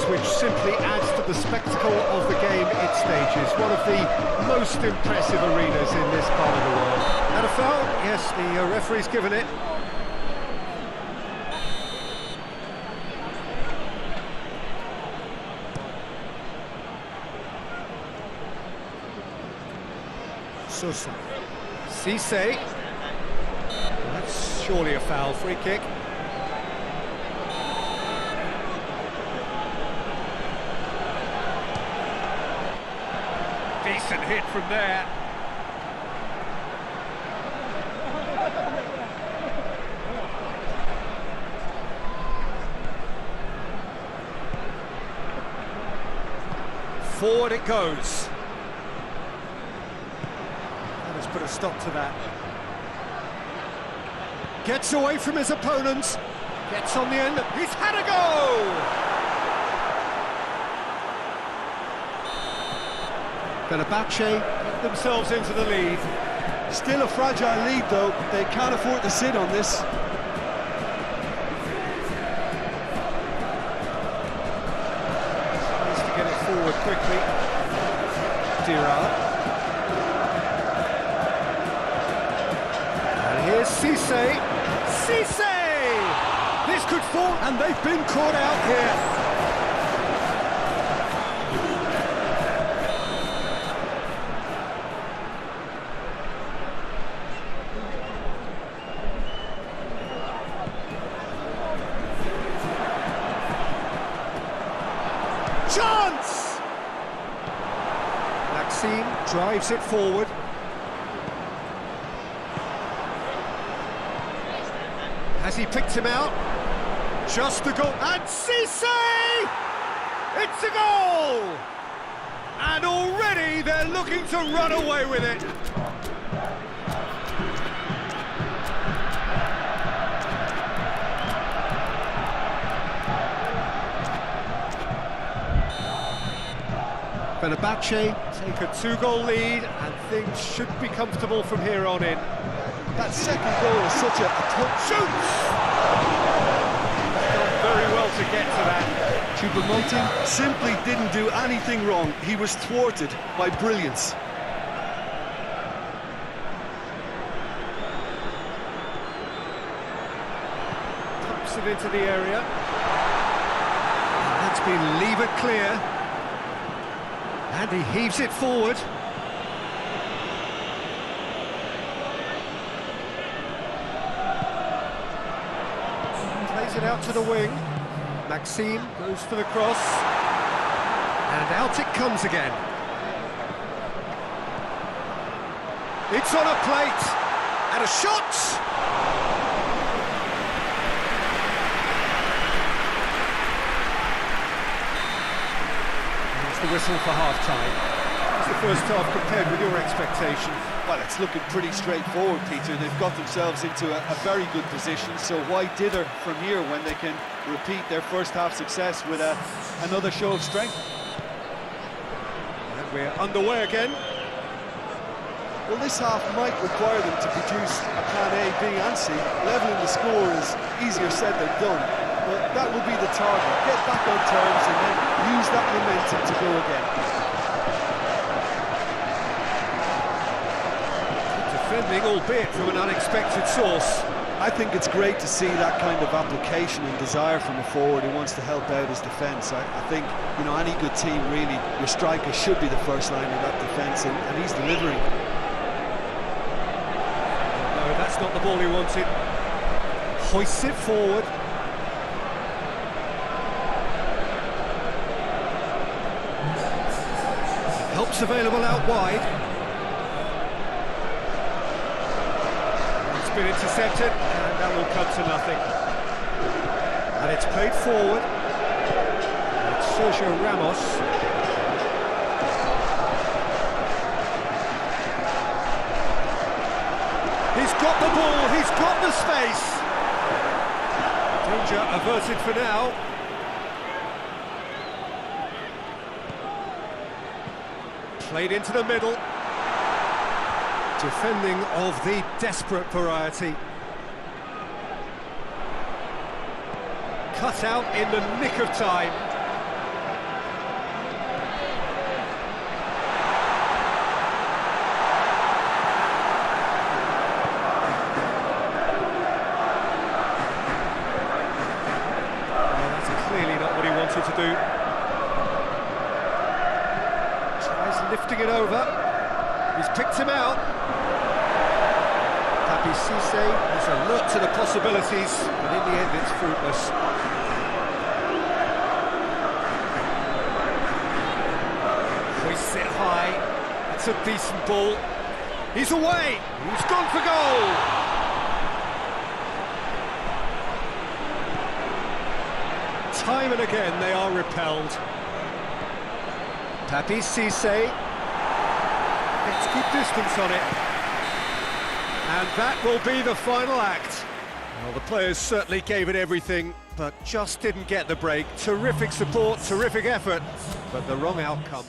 Which simply adds to the spectacle of the game it stages. One of the most impressive arenas in this part of the world. And a foul? Yes, the referee's given it. Sosa. Cisse. That's surely a foul. Free kick. Decent hit from there. Forward it goes. That has put a stop to that. Gets away from his opponents. Gets on the end. He's had a go! Fenerbahce get themselves into the lead. Still a fragile lead though, they can't afford to sit on this. Needs to get it forward quickly. Dira. And here's Cisse. Cisse! This could fall, and they've been caught out here. chance! Maxime drives it forward. Has he picked him out? Just the goal, and Cisse! It's a goal! And already they're looking to run away with it. Fenerbahce take a 2-goal lead, and things should be comfortable from here on in. That second goal is such a tough Shoots! Done very well to get to that. Choupo-Moting simply didn't do anything wrong. He was thwarted by brilliance. Taps it into the area. That's been levered clear. And he heaves it forward. Plays it out to the wing. Maxime goes for the cross. And out it comes again. It's on a plate. And a shot! The whistle for half-time. How's the first half compared with your expectation? Well, it's looking pretty straightforward, Peter. They've got themselves into a very good position, so why dither from here when they can repeat their first half success with another show of strength? And we're underway again. Well, this half might require them to produce a plan A, B and C. Levelling the score is easier said than done, but that will be the target. Get back on terms and then use that momentum to go again. Defending, albeit from an unexpected source. I think it's great to see that kind of application and desire from a forward who wants to help out his defence. I think, you know, any good team really, your striker should be the first line of that defence, and he's delivering. No, that's not the ball he wanted. Hoists it forward. Help's available out wide. It's been intercepted, and that will come to nothing. And it's played forward. It's Sergio Ramos. He's got the ball, he's got the space. Danger averted for now. Played into the middle. Defending of the desperate variety. Cut out in the nick of time. Oh, that's clearly not what he wanted to do. Lifting it over. He's picked him out. Cisse is alert to the possibilities, but in the end it's fruitless. Hoists it high. It's a decent ball. He's away. He's gone for goal. Time and again they are repelled. Cisse. Let's keep distance on it. And that will be the final act. Well, the players certainly gave it everything, but just didn't get the break. Terrific support, terrific effort, but the wrong outcome.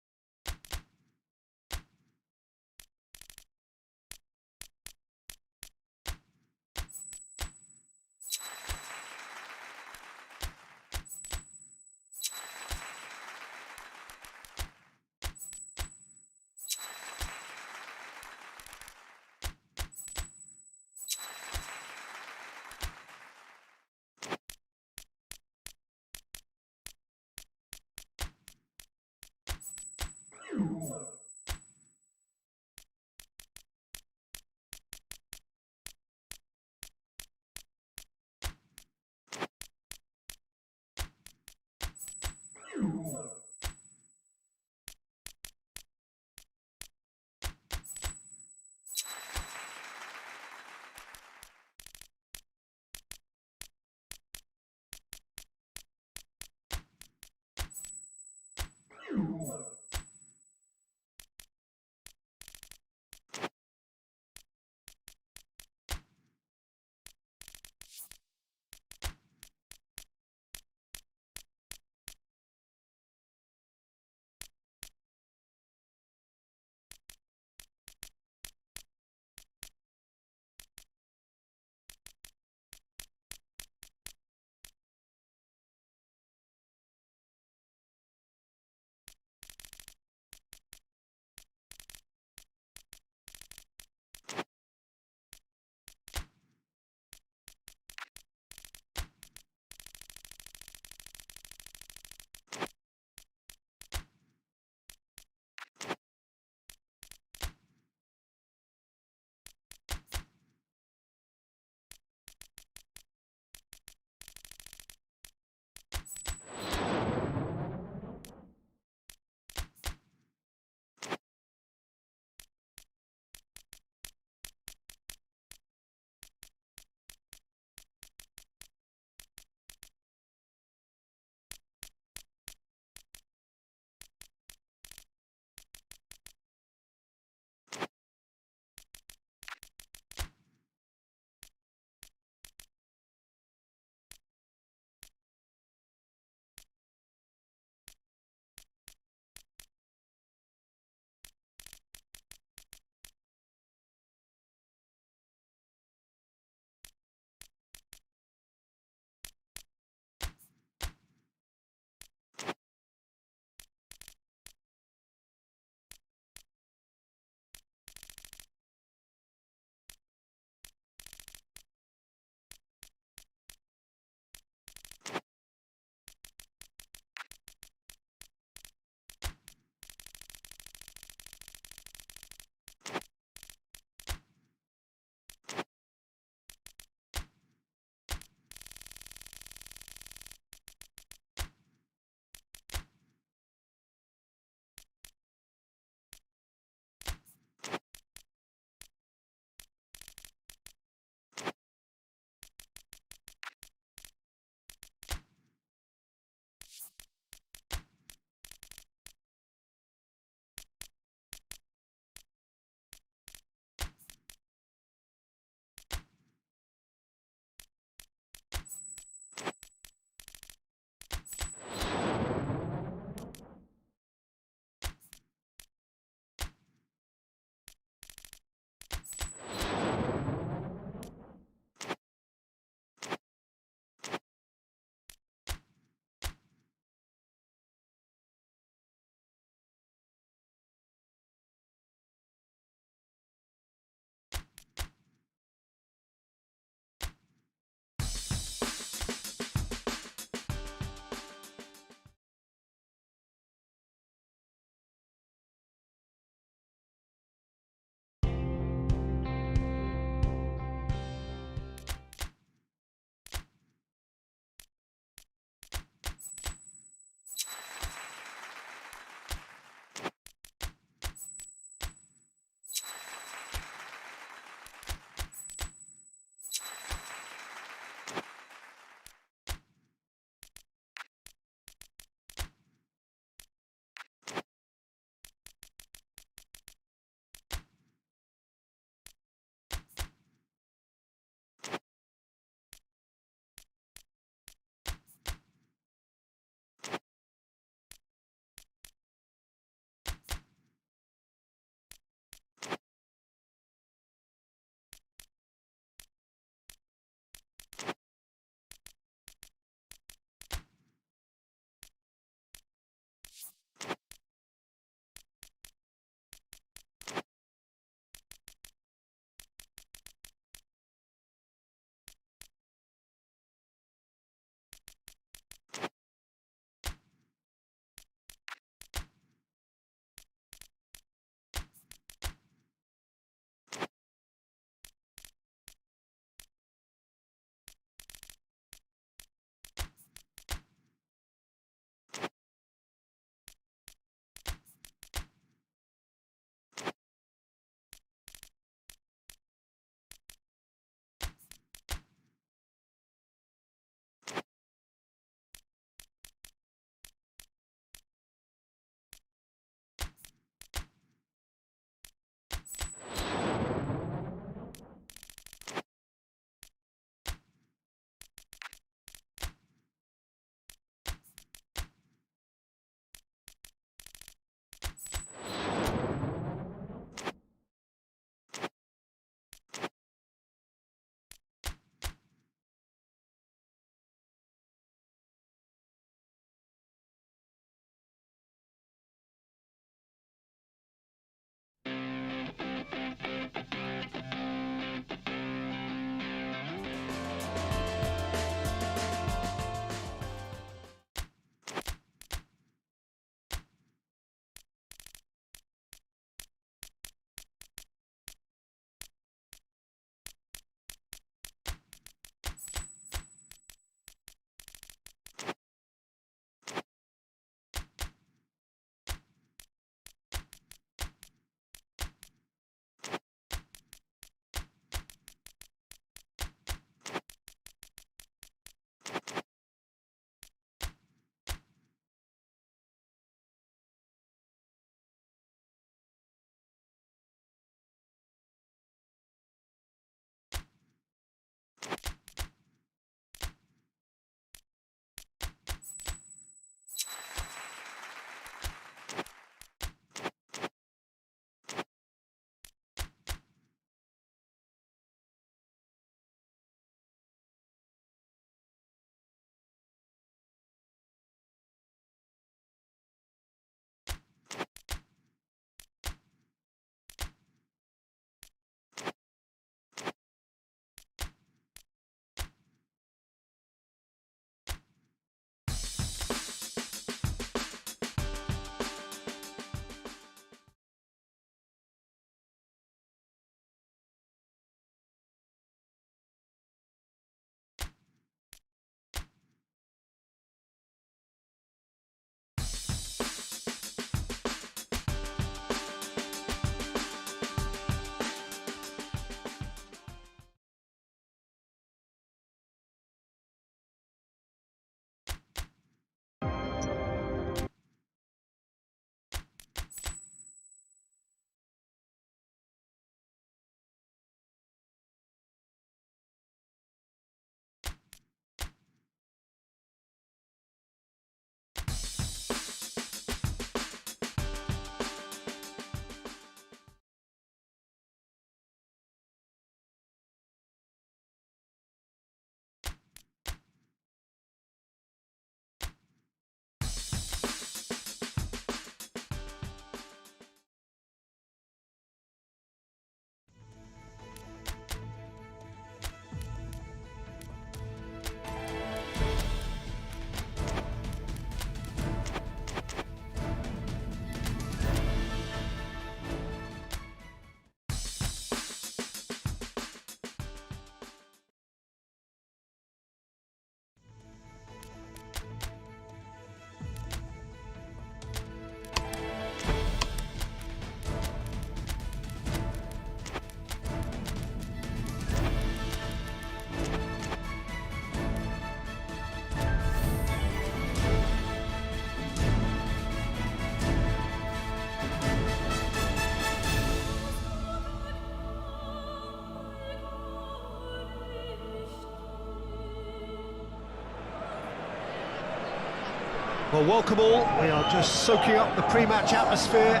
Well, welcome all. We are just soaking up the pre-match atmosphere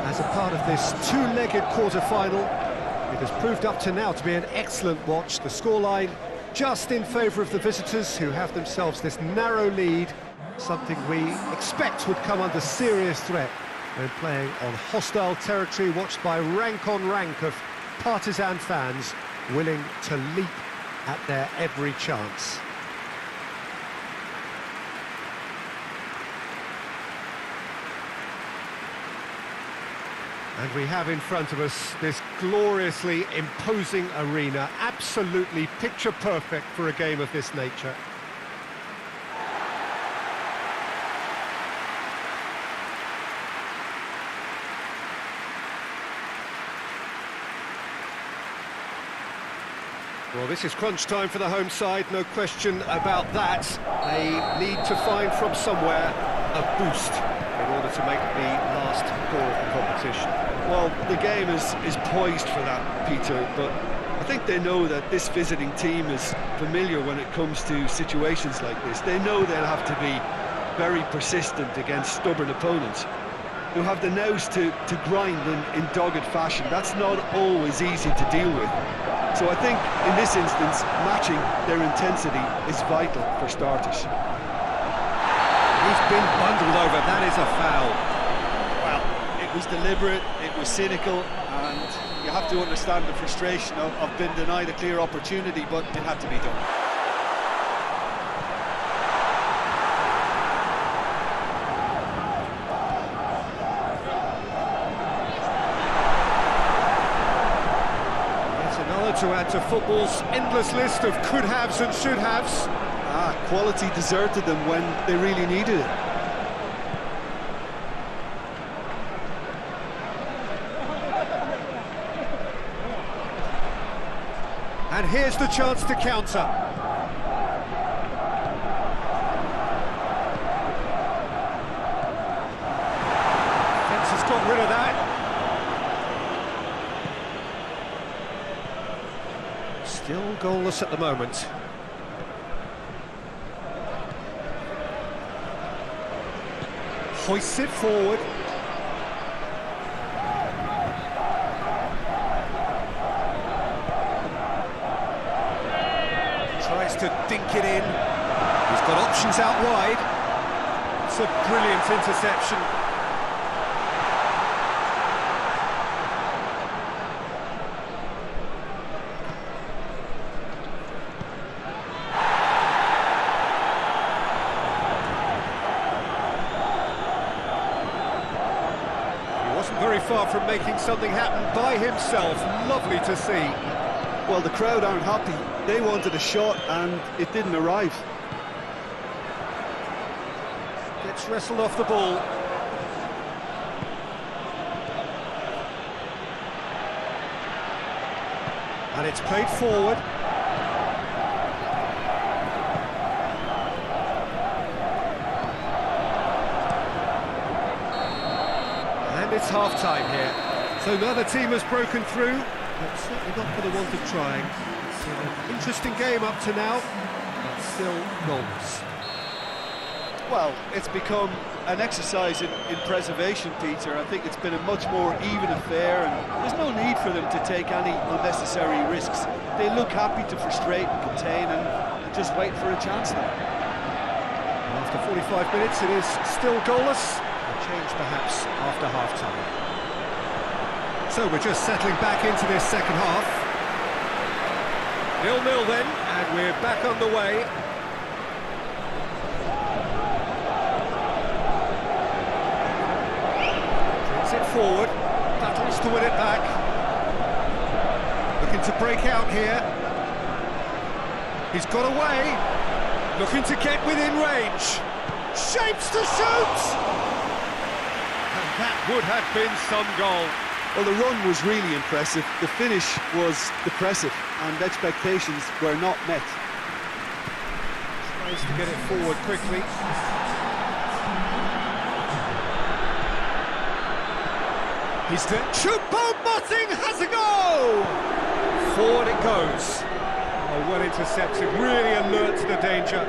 as a part of this two-legged quarter-final. It has proved up to now to be an excellent watch. The scoreline just in favour of the visitors, who have themselves this narrow lead, something we expect would come under serious threat when playing on hostile territory, watched by rank on rank of partisan fans willing to leap at their every chance. And we have in front of us this gloriously imposing arena, absolutely picture perfect for a game of this nature. Well, this is crunch time for the home side, no question about that. They need to find from somewhere a boost in order to make the last score of the competition. Well, the game is poised for that, Peter, but I think they know that this visiting team is familiar when it comes to situations like this. They know they'll have to be very persistent against stubborn opponents who have the nous to grind in dogged fashion. That's not always easy to deal with. So I think in this instance, matching their intensity is vital for starters. He's been bundled over, that is a foul. Well, it was deliberate, it was cynical, and you have to understand the frustration of being denied a clear opportunity, but it had to be done. To add to football's endless list of could-haves and should-haves. Quality deserted them when they really needed it. And here's the chance to counter. Defence has got rid of that. Still goalless at the moment. Hoists it forward. Tries to dink it in. He's got options out wide. It's a brilliant interception. Very far from making something happen by himself. Lovely to see. Well, the crowd aren't happy. They wanted a shot and it didn't arrive. Gets wrestled off the ball. And it's played forward. It's half-time here. So another team has broken through, but certainly not for the want of trying. It's an interesting game up to now, but still goalless. Well, it's become an exercise in preservation, Peter. I think it's been a much more even affair, and there's no need for them to take any unnecessary risks. They look happy to frustrate and contain and just wait for a chance now. After 45 minutes, it is still goalless. Change perhaps after half-time. So we're just settling back into this second half. 0-0 then, and we're back on the way. Brings it forward, battles to win it back. Looking to break out here. He's got away, looking to get within range. Shapes to shoot! That would have been some goal. Well, the run was really impressive. The finish was depressive, and expectations were not met. Tries to get it forward quickly. He's the Choupo-Moting has a goal! Forward it goes. Oh, well intercepted, really alert to the danger.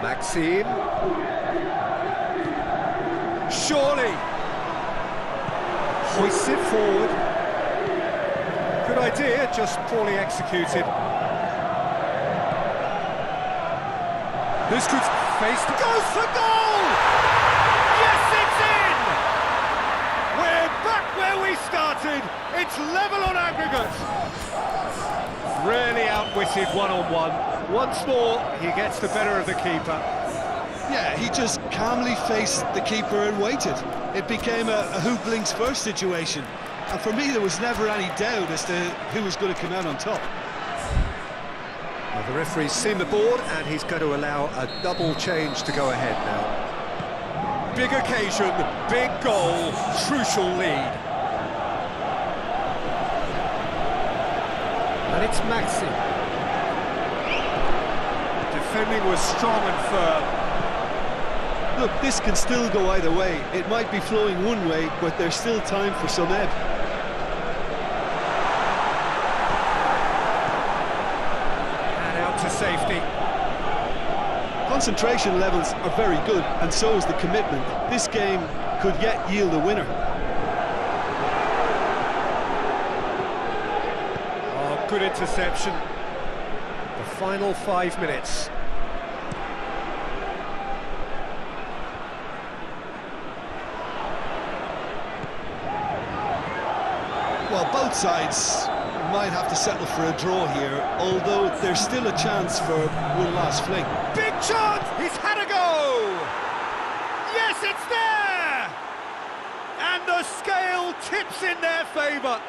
Maxime. Surely. Hoists it forward. Good idea, just poorly executed. This could face... Goes for goal! Yes, it's in! We're back where we started. It's level on aggregate. Really outwitted one-on-one. Once more, he gets the better of the keeper. Yeah, he just calmly faced the keeper and waited. It became a who blinks first situation. And for me, there was never any doubt as to who was going to come out on top. Well, the referee's seen the board, and he's going to allow a double change to go ahead now. Big occasion, big goal, crucial lead. And it's Maxi. Defending was strong and firm. Look, this can still go either way. It might be flowing one way, but there's still time for some ebb. And out to safety. Concentration levels are very good, and so is the commitment. This game could yet yield a winner. Oh, good interception. The final 5 minutes. Well, both sides might have to settle for a draw here, although there's still a chance for one last fling. Big chance! He's had a go! Yes, it's there! And the scale tips in their favour.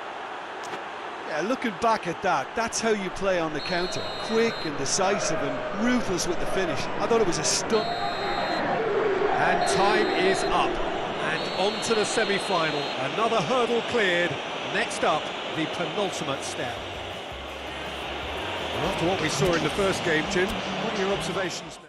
Yeah, looking back at that, that's how you play on the counter. Quick and decisive and ruthless with the finish. I thought it was a stunt. And time is up. And on to the semi-final. Another hurdle cleared. Next up, the penultimate step. Well, after what we saw in the first game, Jim, what are your observations now?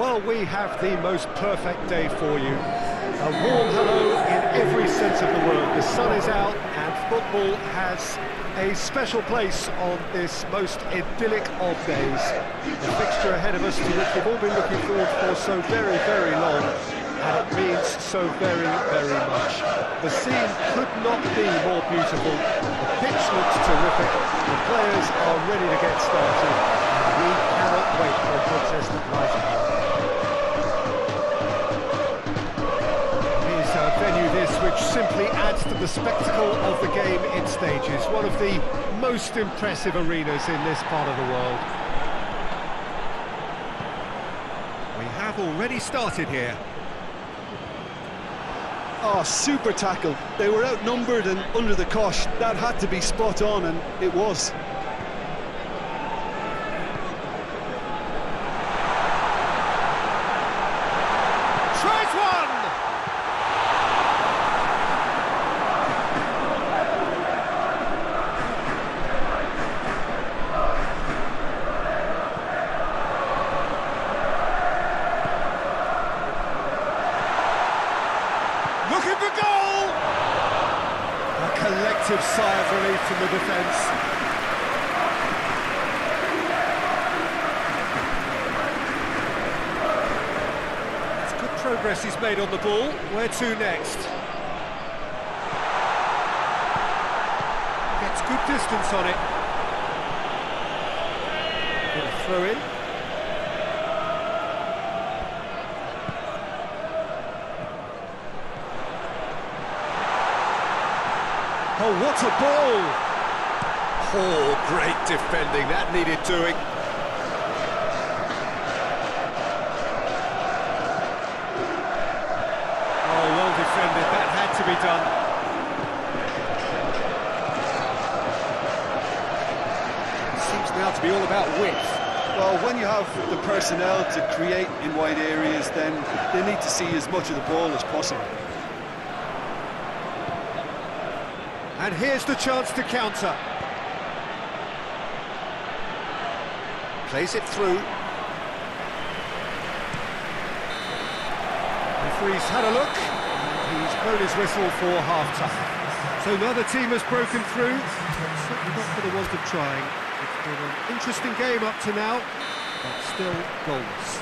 Well, we have the most perfect day for you. A warm hello in every sense of the word. The sun is out and football has a special place on this most idyllic of days. The fixture ahead of us to which we've all been looking forward for so very, very long, and it means so very, very much. The scene could not be more beautiful. The pitch looks terrific. The players are ready to get started, and we cannot wait for a contest that lies ahead. Venue this, which simply adds to the spectacle of the game in stages. One of the most impressive arenas in this part of the world. We have already started here. Oh, super tackle. They were outnumbered and under the cosh. That had to be spot on, and it was. Tries one! Looking for goal! A collective sigh of relief from the defence. It's good progress he's made on the ball. Where to next? Gets good distance on it. Gonna throw in. Oh, what a ball! Oh, great defending, that needed doing. Oh, well defended, that had to be done. Seems now to be all about width. Well, when you have the personnel to create in wide areas, then they need to see as much of the ball as possible. And here's the chance to counter. Plays it through. Referee's had a look, and he's blown his whistle for half-time. So another team has broken through, but certainly not for the want of trying. It's been an interesting game up to now, but still goalless.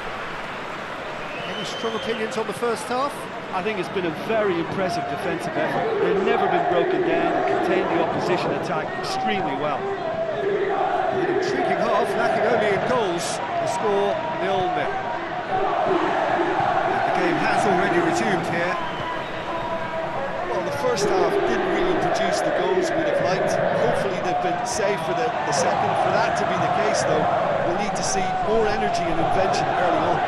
Any strong opinions on the first half? I think it's been a very impressive defensive effort. They've never been broken down and contained the opposition attack extremely well. An intriguing half, lacking only in goals. The score 0-0. The game has already resumed here. Well, the first half didn't really produce the goals we'd have liked. Hopefully they've been saved for the second. For that to be the case, though, we'll need to see more energy and invention early on.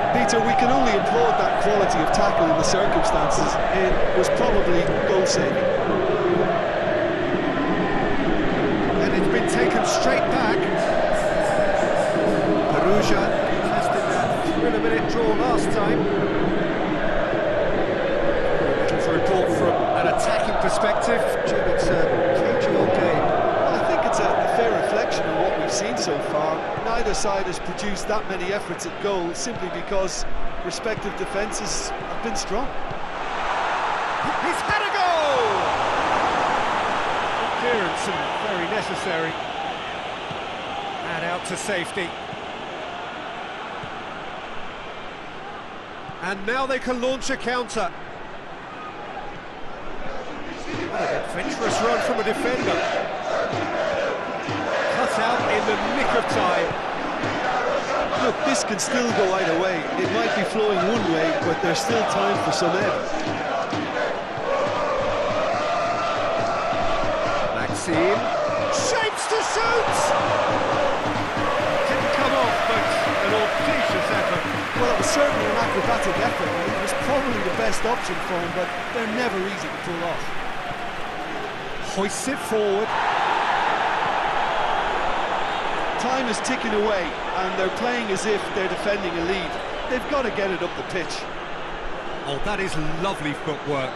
Peter, we can only applaud that quality of tackle in the circumstances. It was probably goal-saving. And it's been taken straight back. Perugia tested that three-minute draw last time. To report from an attacking perspective, Jim, it's a cagey old game. Well, I think it's a fair reflection of what we've seen so far. Neither side has produced that many efforts at goal simply because respective defences have been strong. He's had a goal! Clearance and very necessary. And out to safety. And now they can launch a counter. What an adventurous run from a defender. Cut out in the nick of time. Look, this can still go either way. It might be flowing one way, but there's still time for some ebb. Maxime shapes to shoot! Didn't come off, but an audacious effort. Well, it was certainly an acrobatic effort. It was probably the best option for him, but they're never easy to pull off. Hoists it forward. Time is ticking away, and they're playing as if they're defending a lead. They've got to get it up the pitch. Oh, that is lovely footwork.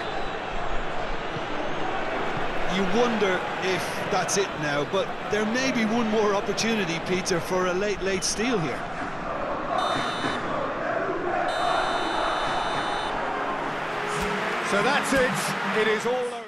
you wonder if that's it now, but there may be one more opportunity, Peter, for a late steal here. So that's it. It is all over.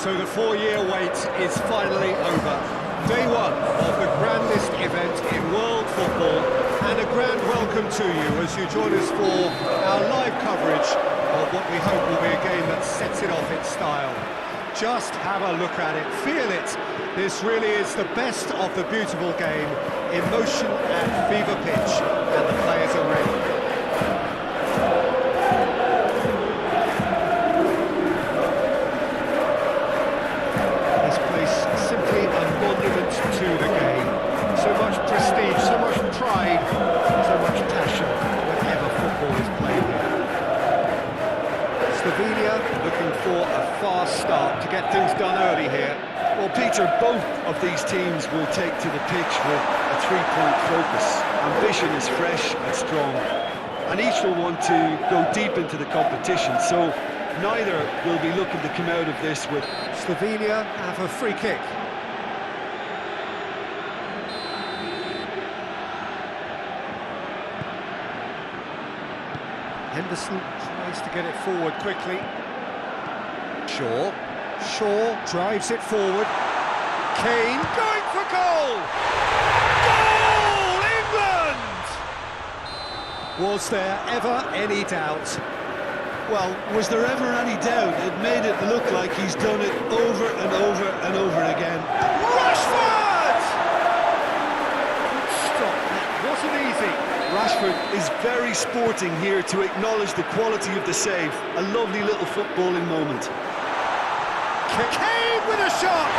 So the 4-year wait is finally over. Day one of the grandest event in world football, and a grand welcome to you as you join us for our live coverage of what we hope will be a game that sets it off in style. Just have a look at it, feel it. This really is the best of the beautiful game, emotion at fever pitch, and the players are ready. To the game. So much prestige, so much pride, so much passion whenever football is played here. Slovenia looking for a fast start to get things done early here. Well, Peter, both of these teams will take to the pitch with a three-point focus. Ambition is fresh and strong, and each will want to go deep into the competition, so neither will be looking to come out of this with... Slovenia have a free kick. Henderson tries to get it forward quickly. Shaw drives it forward. Kane going for goal! Goal! England! Was there ever any doubt? Well, was there ever any doubt? It made it look like he's done it over and over and over again. Rashford! Stop, that wasn't easy. Rashford is very sporting here to acknowledge the quality of the save. A lovely little footballing moment. Kane with a shot!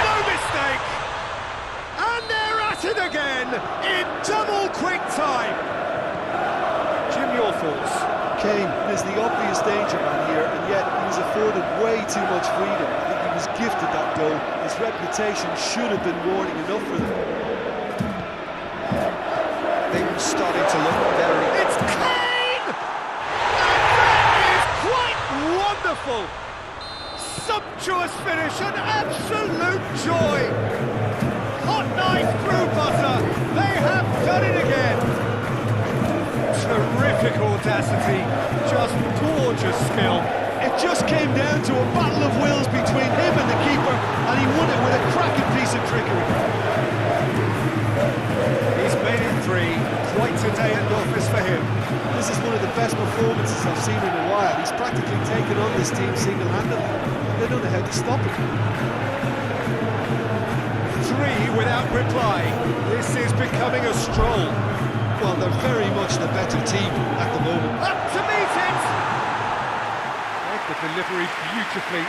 No mistake! And they're at it again in double quick time. Jim, your thoughts? Kane is the obvious danger man here, and yet he was afforded way too much freedom. I think he was gifted that goal. His reputation should have been warning enough for them. Things starting to look very... It's Kane! And that is quite wonderful! Sumptuous finish, an absolute joy! Hot knife through butter, they have done it again! Terrific audacity, just gorgeous skill. It just came down to a battle of wills between him and the keeper, and he won it with a cracking piece of trickery. He's made it three. Quite a day at the office for him. This is one of the best performances I've seen in a while. He's practically taken on this team single-handedly. They don't know how to stop it. Three without reply. This is becoming a stroll. Well, they're very much the better team at the moment. Up to meet it! Read the delivery beautifully,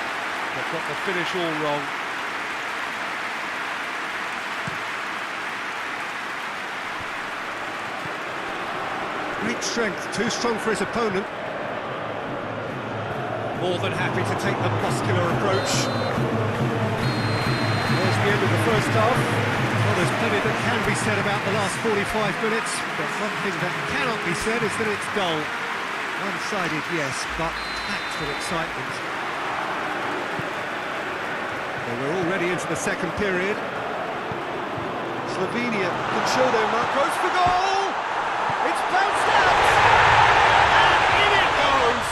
but got the finish all wrong. Great strength, too strong for his opponent. More than happy to take the muscular approach. There's the end of the first half. Well, there's plenty that can be said about the last 45 minutes, but one thing that cannot be said is that it's dull. One-sided, yes, but packed with excitement. Well, we're already into the second period. Slovenia can show their mark. Goes for goal! It's bounced out! And in it goes!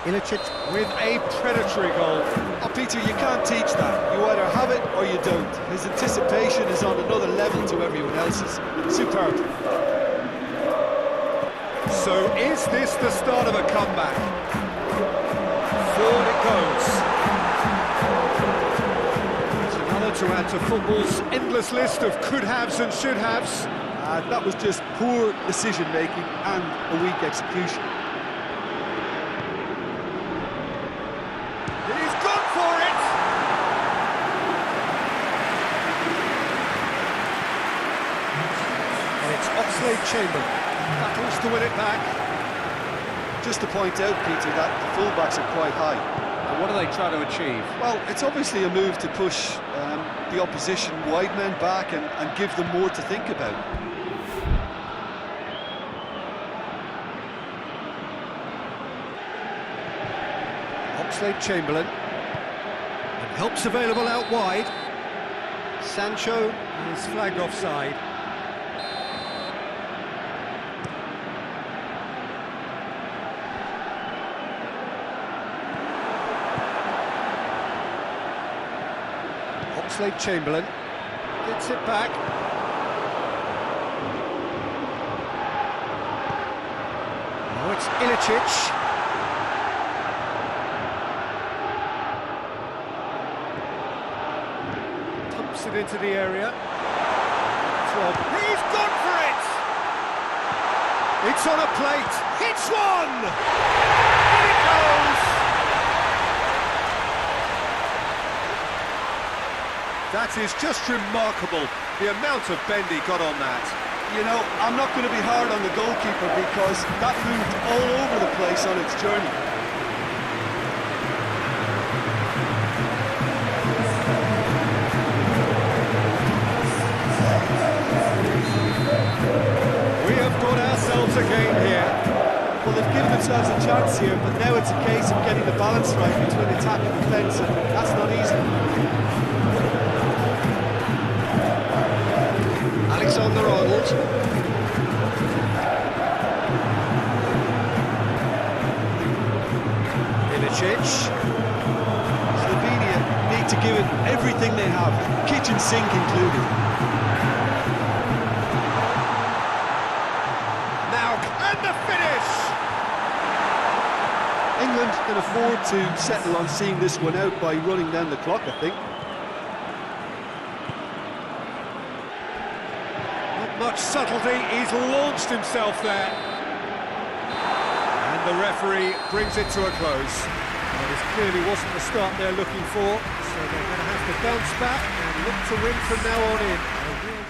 Ilicic with a predatory goal. Oh, Peter, you can't teach that. You either have it or you don't. His anticipation is on another level to everyone else's. Superb. So is this the start of a comeback? Forward it goes. It's another to add to football's endless list of could-haves and should-haves. That was just poor decision-making and a weak execution. He's gone for it! And it's Oxlade-Chamberlain. Battles to win it back. Just to point out, Peter, that the fullbacks are quite high. And what are they trying to achieve? Well, it's obviously a move to push the opposition wide men back and give them more to think about. Oxlade-Chamberlain. And help's available out wide. Sancho is flagged offside. Oxlade-Chamberlain gets it back. Now it's Ilicic. Dumps it into the area. He's gone for it! It's on a plate. Hits one! In it goes! That is just remarkable, the amount of bend he got on that. You know, I'm not going to be hard on the goalkeeper because that moved all over the place on its journey. We have got ourselves a game here. Well, they've given themselves a chance here, but now it's a case of getting the balance right between attack and defence, and that's not easy. Alexander-Arnold. Ilicic. Slovenia need to give it everything they have, kitchen sink included. Now, and the finish! England can afford to settle on seeing this one out by running down the clock, I think. Much subtlety, he's launched himself there. And the referee brings it to a close. Well, this clearly wasn't the start they're looking for, so they're going to have to bounce back and look to win from now on in. A real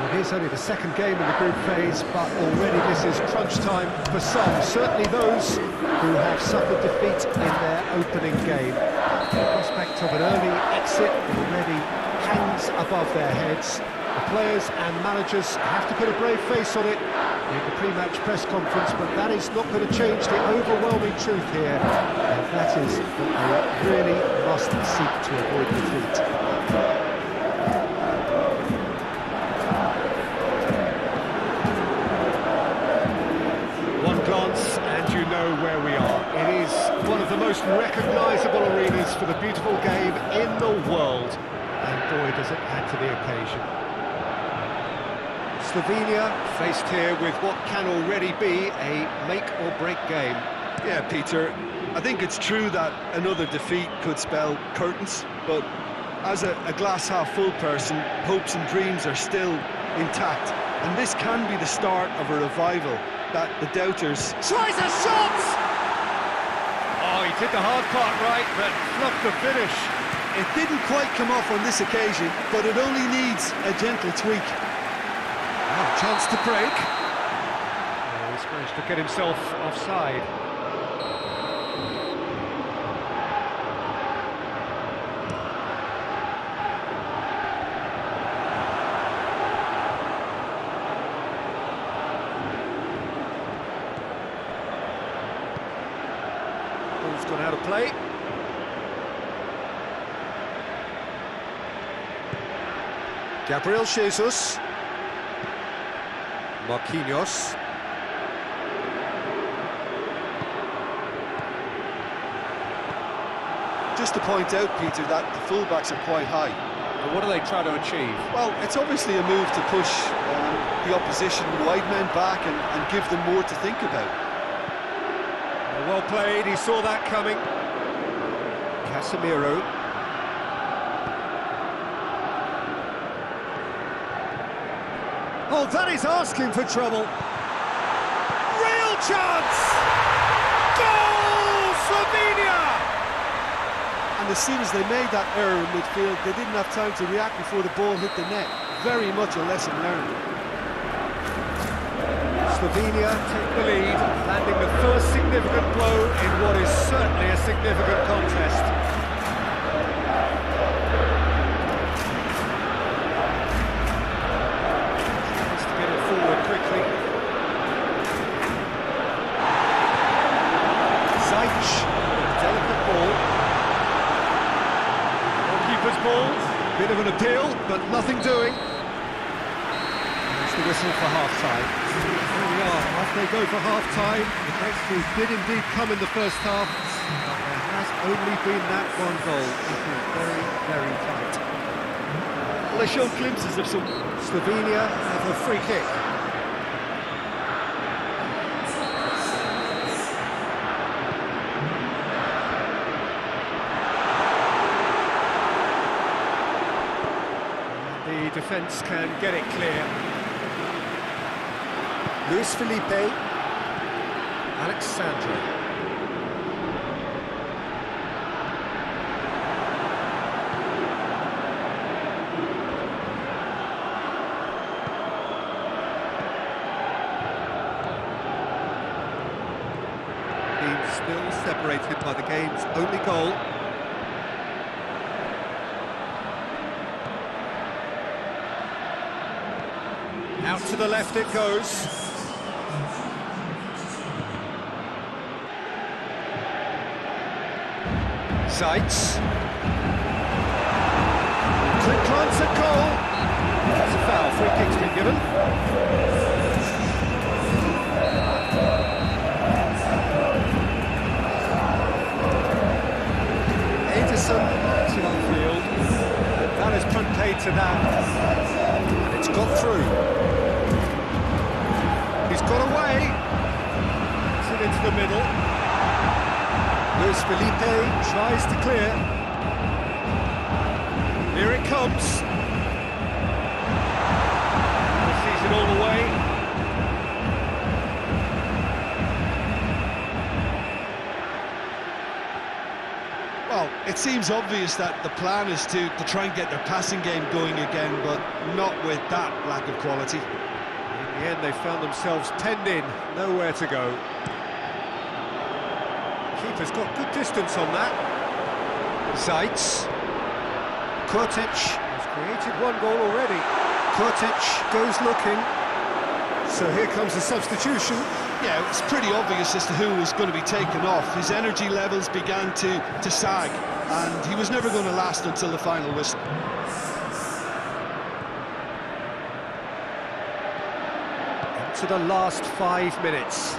It is only the second game in the group phase, but already this is crunch time for some, certainly those who have suffered defeat in their opening game. The prospect of an early exit already hangs above their heads. The players and managers have to put a brave face on it in the pre-match press conference, but that is not going to change the overwhelming truth here, and that is that they really must seek to avoid defeat. And you know where we are. It is one of the most recognisable arenas for the beautiful game in the world, and boy does it add to the occasion. Slovenia faced here with what can already be a make-or-break game. Yeah, Peter, I think it's true that another defeat could spell curtains, but as a glass-half-full person, hopes and dreams are still intact. And this can be the start of a revival that the doubters... Tries a shot! Oh, he did the hard part right, but fluffed the finish. It didn't quite come off on this occasion, but it only needs a gentle tweak. Chance to break. Oh, he's managed to get himself offside. Ball's gone out of play. Gabriel Jesus. Marquinhos. Just to point out, Peter, that the fullbacks are quite high. And what are they trying to achieve? Well, it's obviously a move to push the opposition wide men back and give them more to think about. Well played, he saw that coming. Casemiro. Oh, that is asking for trouble. Real chance! Goal! Slovenia! And as soon as they made that error in midfield, they didn't have time to react before the ball hit the net. Very much a lesson learned. Slovenia take the lead, landing the first significant blow in what is certainly a significant contest. Tries to get it forward quickly. Zajc, delicate ball. Goalkeeper's ball, bit of an appeal, but nothing doing. That's the whistle for half-time. Here we are, off they go for half-time. The breakthrough did indeed come in the first half, but there has only been that one goal. It was very, very tight. Well, they showed glimpses of some... Slovenia have a free kick. The defence can get it clear. Luis Felipe, Alexandra. Team still separated by the game's only goal. Out to the left it goes. Zajc. Quick glance at goal. That's a foul. Free kick's been given. Ederson to the field. That is front paid to that. And it's got through. He's got away. It's it into the middle. Luis Felipe tries to clear. Here it comes. Sees it all the way. Well, it seems obvious that the plan is to try and get their passing game going again, but not with that lack of quality. In the end, they found themselves penned in, nowhere to go. Keeper's got good distance on that. Zajc. Kurtic has created one goal already. Kurtic goes looking. So here comes the substitution. Yeah, it's pretty obvious as to who was going to be taken off. His energy levels began to sag, and he was never going to last until the final whistle. To the last 5 minutes.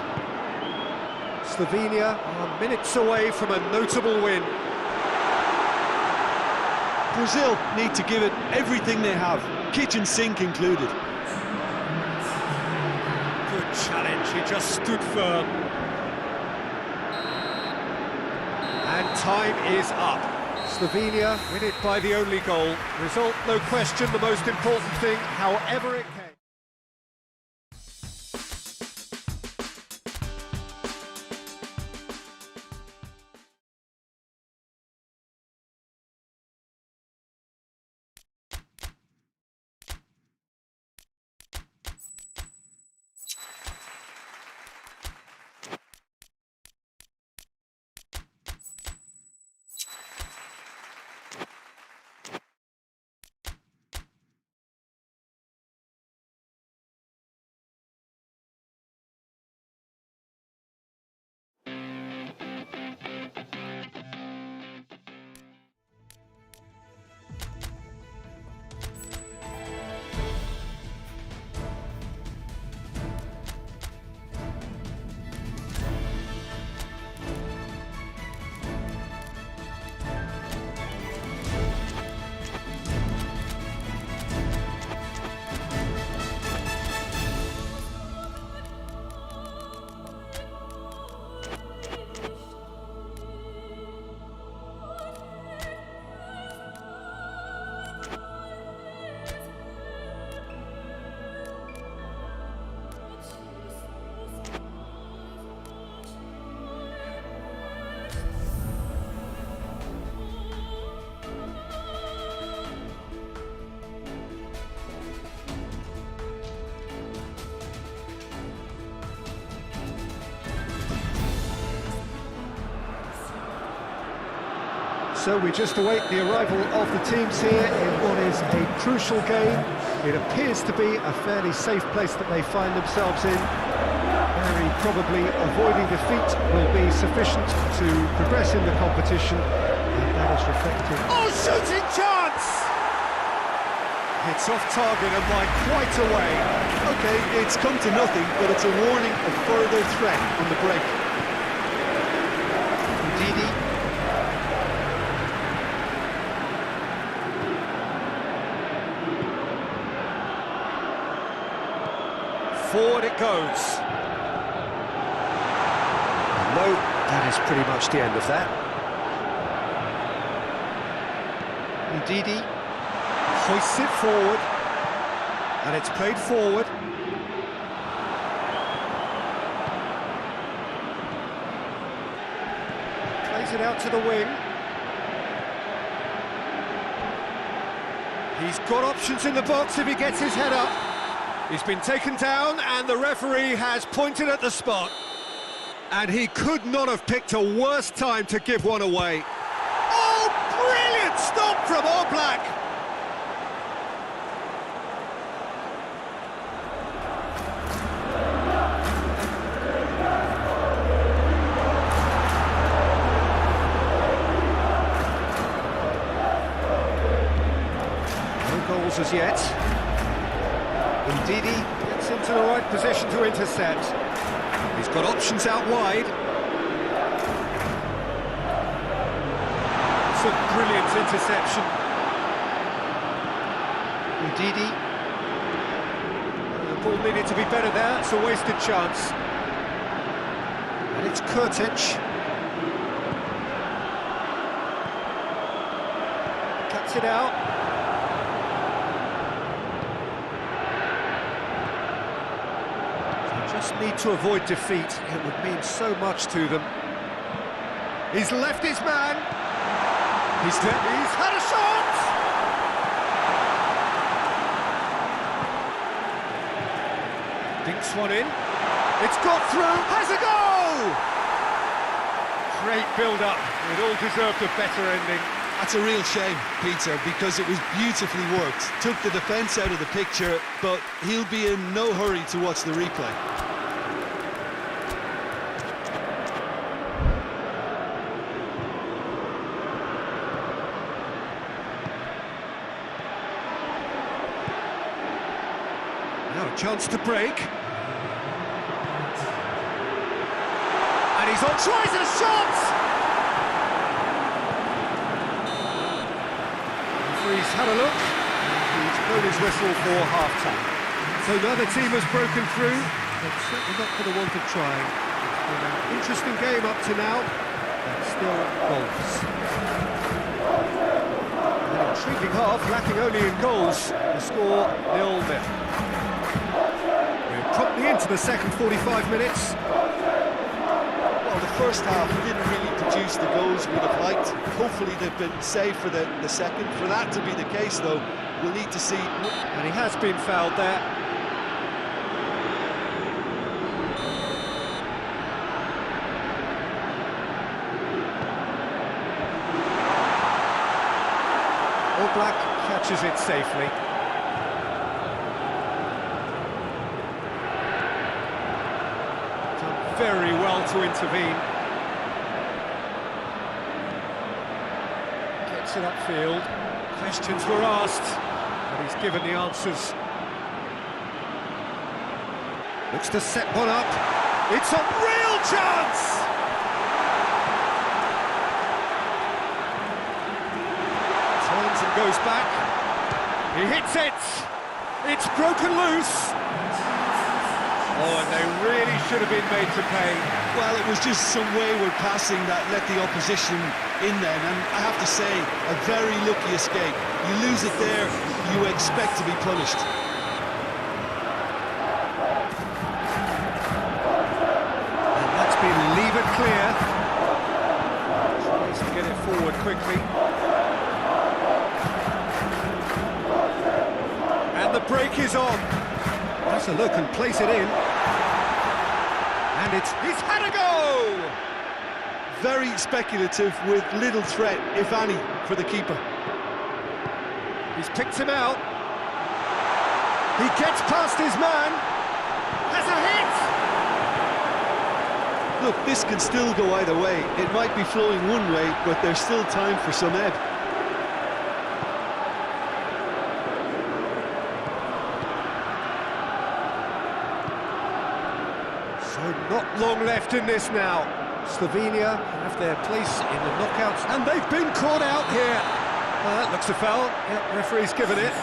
Slovenia are minutes away from a notable win. Brazil need to give it everything they have, kitchen sink included. Good challenge, he just stood firm. time is up. Slovenia win it by the only goal. Result, no question, the most important thing, however it came. So we just await the arrival of the teams here in what is a crucial game. It appears to be a fairly safe place that they find themselves in. Very probably avoiding defeat will be sufficient to progress in the competition, and that is reflected. Oh, shooting chance! It's off target and by quite a way. Okay, it's come to nothing, but it's a warning of further threat on the break. Didi. Forward it goes. No, that is pretty much the end of that. Didi. Hoists it forward. And it's played forward. Plays it out to the wing. He's got options in the box if he gets his head up. He's been taken down and the referee has pointed at the spot. And he could not have picked a worse time to give one away. Oh, brilliant stop from Oblak! No goals as yet. Ndidi gets into the right position to intercept. He's got options out wide. It's a brilliant interception. Ndidi. The ball needed to be better there, it's a wasted chance. And it's Kurtic. Cuts it out. Just need to avoid defeat, it would mean so much to them. He's left his man. He's had a shot! Dinks one in. It's got through, has a goal! Great build-up, it all deserved a better ending. That's a real shame, Peter, because it was beautifully worked. Took the defence out of the picture, but he'll be in no hurry to watch the replay. Now a chance to break. And he's on, tries a shot! He's had a look, he's blown his whistle for half-time. So neither team has broken through, but certainly not for the want of trying. It's been an interesting game up to now. and still goals. An intriguing half, lacking only in goals. The score 0-0. We're promptly into the second 45 minutes. Well, the first half didn't really produce the goals we would have liked. Hopefully they've been saved for the second. For that to be the case, though, we'll need to see... And he has been fouled there. All Black catches it safely. Done very well to intervene. Gets it upfield. Questions were asked, but he's given the answers. Looks to set one up. It's a real chance! Turns and goes back. He hits it! It's broken loose! Oh, and they really should have been made to pay. Well, it was just some wayward passing that let the opposition in then, and I have to say, a very lucky escape. You lose it there, you expect to be punished. And that's been levered clear. Tries to get it forward quickly. And the break is on. That's a look and place it in. And he's had a go! Very speculative with little threat, if any, for the keeper. He's picked him out. He gets past his man. Has a hit! Look, this can still go either way. It might be flowing one way, but there's still time for some ebb. So not long left in this now. Slovenia have their place in the knockouts, and they've been caught out here. That looks a foul. Yep, referee's given it.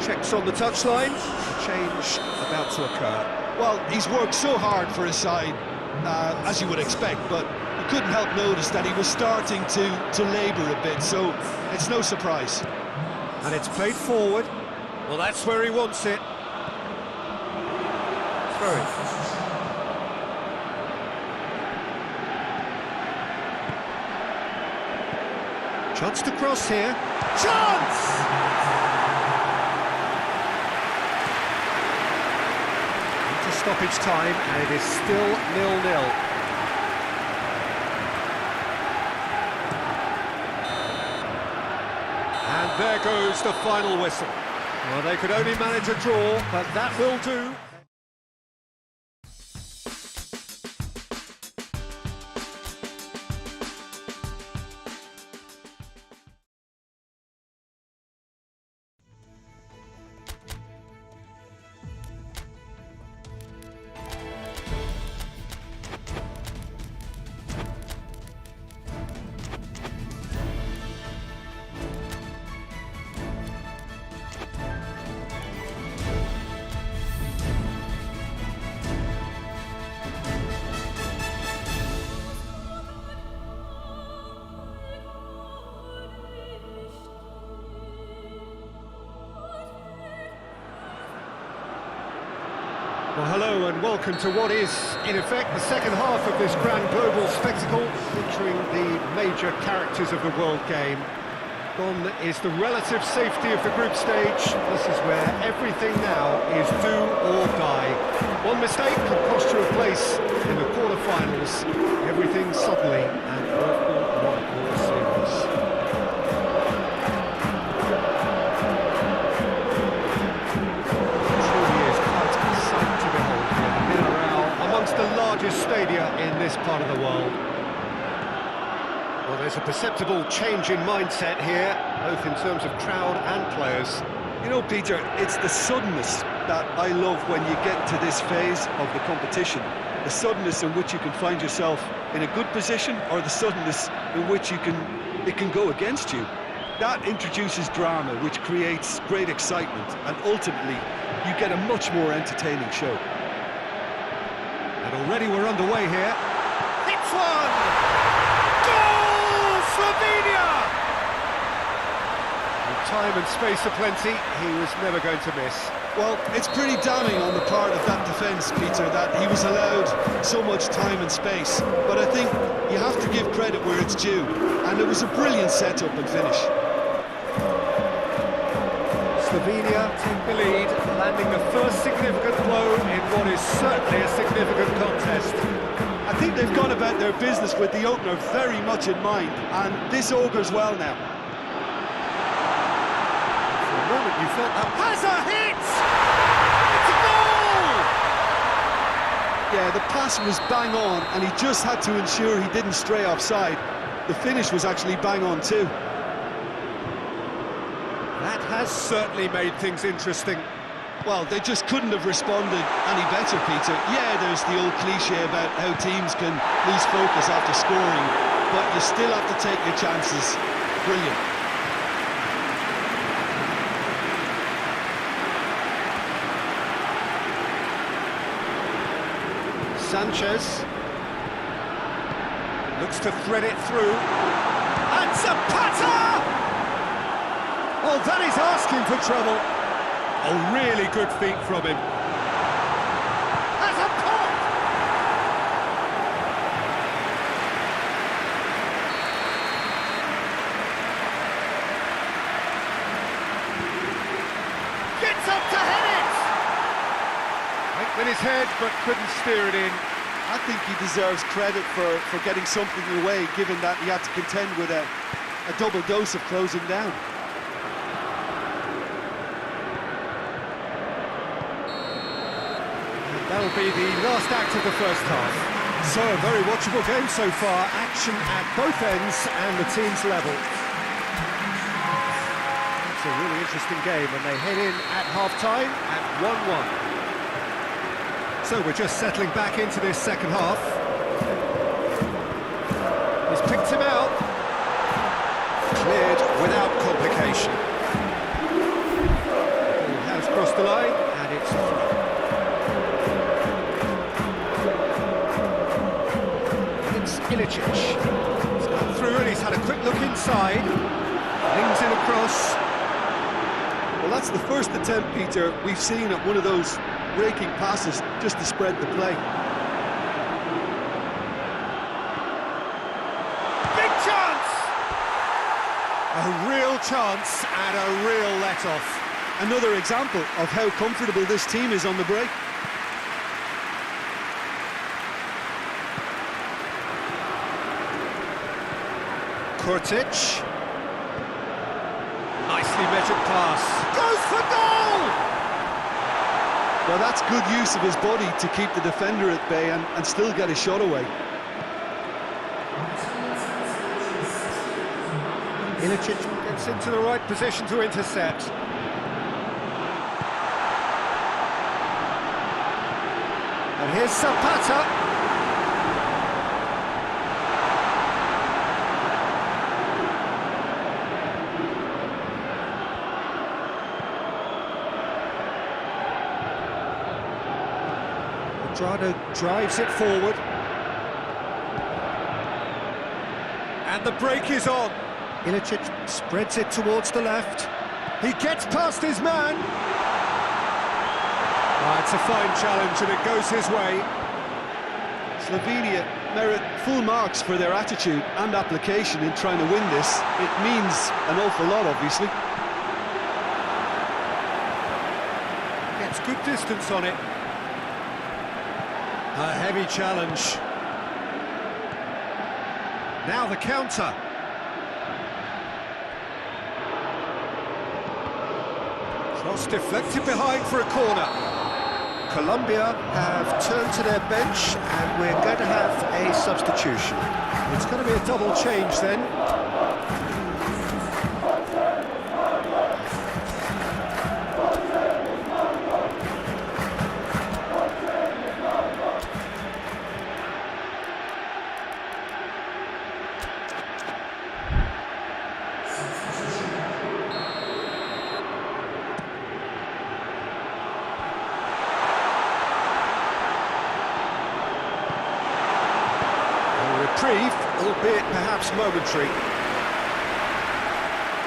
Checks on the touchline. Change about to occur. Well, he's worked so hard for his side, as you would expect, but you couldn't help notice that he was starting to labour a bit, so it's no surprise. And it's played forward. Well, that's where he wants it. Throw it. Chance to cross here. Chance! Stoppage time, and it is still 0-0. And there goes the final whistle. Well, they could only manage a draw, but that will do. Well, hello and welcome to what is, in effect, the second half of this grand global spectacle, featuring the major characters of the world game. Gone is the relative safety of the group stage. This is where everything now is do or die. One mistake could cost you a place in the quarter-finals. Everything suddenly and awful lot more serious. The largest stadia in this part of the world. Well, there's a perceptible change in mindset here, both in terms of crowd and players. You know, Peter, it's the suddenness that I love when you get to this phase of the competition. The suddenness in which you can find yourself in a good position, or the suddenness in which it can go against you. That introduces drama, which creates great excitement, and ultimately you get a much more entertaining show. And already we're underway here. It's one! Goal! Slovenia! With time and space aplenty, he was never going to miss. Well, it's pretty damning on the part of that defence, Peter, that he was allowed so much time and space. But I think you have to give credit where it's due, and it was a brilliant setup and finish. Slovenia take the lead, landing the first significant blow in what is certainly a significant contest. I think they've gone about their business with the opener very much in mind, and this augurs well now. For a moment you thought that has a hit! It's a goal! Yeah, the pass was bang on, and he just had to ensure he didn't stray offside. The finish was actually bang on too. That has certainly made things interesting. Well, they just couldn't have responded any better, Peter. Yeah, there's the old cliche about how teams can lose focus after scoring, but you still have to take your chances. Brilliant. Sanchez looks to thread it through, and Zapata! Oh, that is asking for trouble. Oh, really good feet from him. Has a pop! Gets up to head it! Went with his head, but couldn't steer it in. I think he deserves credit for getting something away, given that he had to contend with a double dose of closing down. That'll be the last act of the first half. So, a very watchable game so far. Action at both ends and the teams level. It's a really interesting game, and they head in at half-time at 1-1. So, we're just settling back into this second half. He's picked him out. Cleared without complication. Ball has crossed the line, and it's a throw. Ilicic. He's gone through and he's had a quick look inside. Flings it across. Well, that's the first attempt, Peter, we've seen at one of those raking passes just to spread the play. Big chance! A real chance and a real let-off. Another example of how comfortable this team is on the break. Kurtic. Nicely measured pass. Goes for goal! Well, that's good use of his body to keep the defender at bay and still get a shot away. Ilicic gets into the right position to intercept. And here's Zapata. Drano drives it forward. And the break is on. Ilicic spreads it towards the left. He gets past his man. Oh, it's a fine challenge and it goes his way. Slovenia merit full marks for their attitude and application in trying to win this. It means an awful lot, obviously. Gets good distance on it. A heavy challenge. Now the counter. Cross deflected behind for a corner. Colombia have turned to their bench and we're going to have a substitution. It's going to be a double change then. reprieve, albeit perhaps momentary.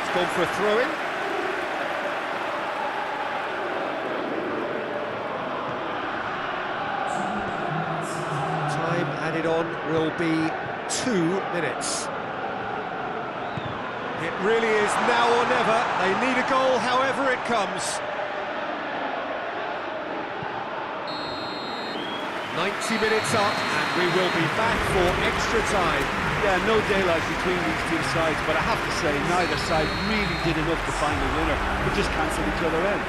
It's gone for a throw-in. Time added on will be 2 minutes. It really is now or never. They need a goal however it comes. 90 minutes up, and we will be back for extra time. Yeah, no daylight between these two sides, but I have to say, neither side really did enough to find a winner. They just cancelled each other out.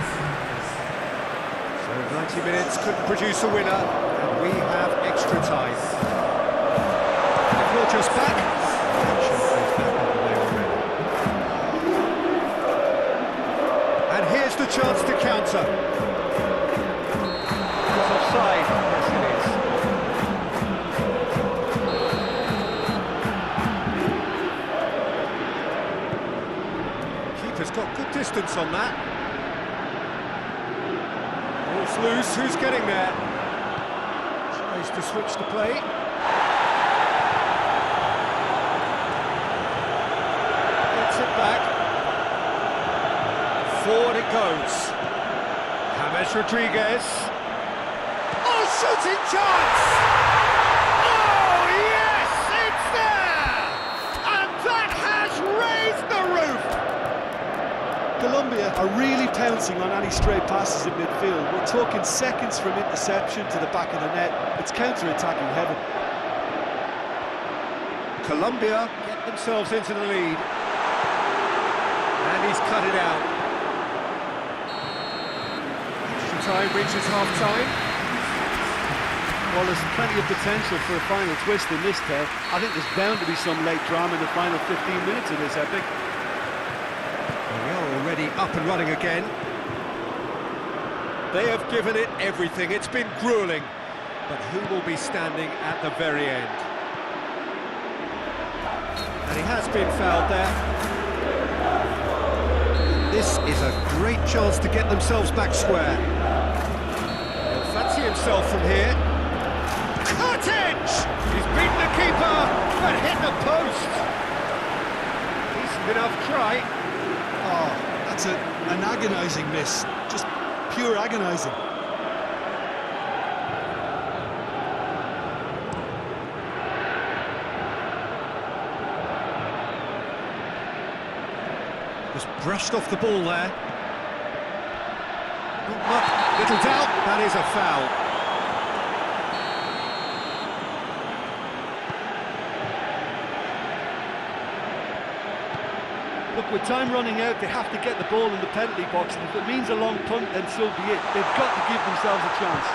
So 90 minutes couldn't produce a winner, and we have extra time. If you're just back, action is back underway already. And here's the chance to counter. It's offside. Yes, it is. Keeper's got good distance on that. Ball's loose, who's getting there? Tries to switch the play. Gets it back. Forward it goes. James Rodriguez. Oh, shooting chance! Oh, yes, it's there! And that has raised the roof! Colombia are really pouncing on any stray passes in midfield. We're talking seconds from interception to the back of the net. It's counter-attacking heaven. Colombia get themselves into the lead. And he's cut it out. Extra time reaches half-time. Well, there's plenty of potential for a final twist in this tale. I think there's bound to be some late drama in the final 15 minutes of this epic. We are already up and running again. They have given it everything. It's been gruelling. But who will be standing at the very end? And he has been fouled there. This is a great chance to get themselves back square. He'll fancy himself from here. Cottage! He's beaten the keeper, but hit the post. Decent enough try. Oh, that's an agonising miss. Just pure agonising. Just brushed off the ball there. Not much, little doubt, that is a foul. Look, with time running out, they have to get the ball in the penalty box, and if it means a long punt, then so be it. They've got to give themselves a chance.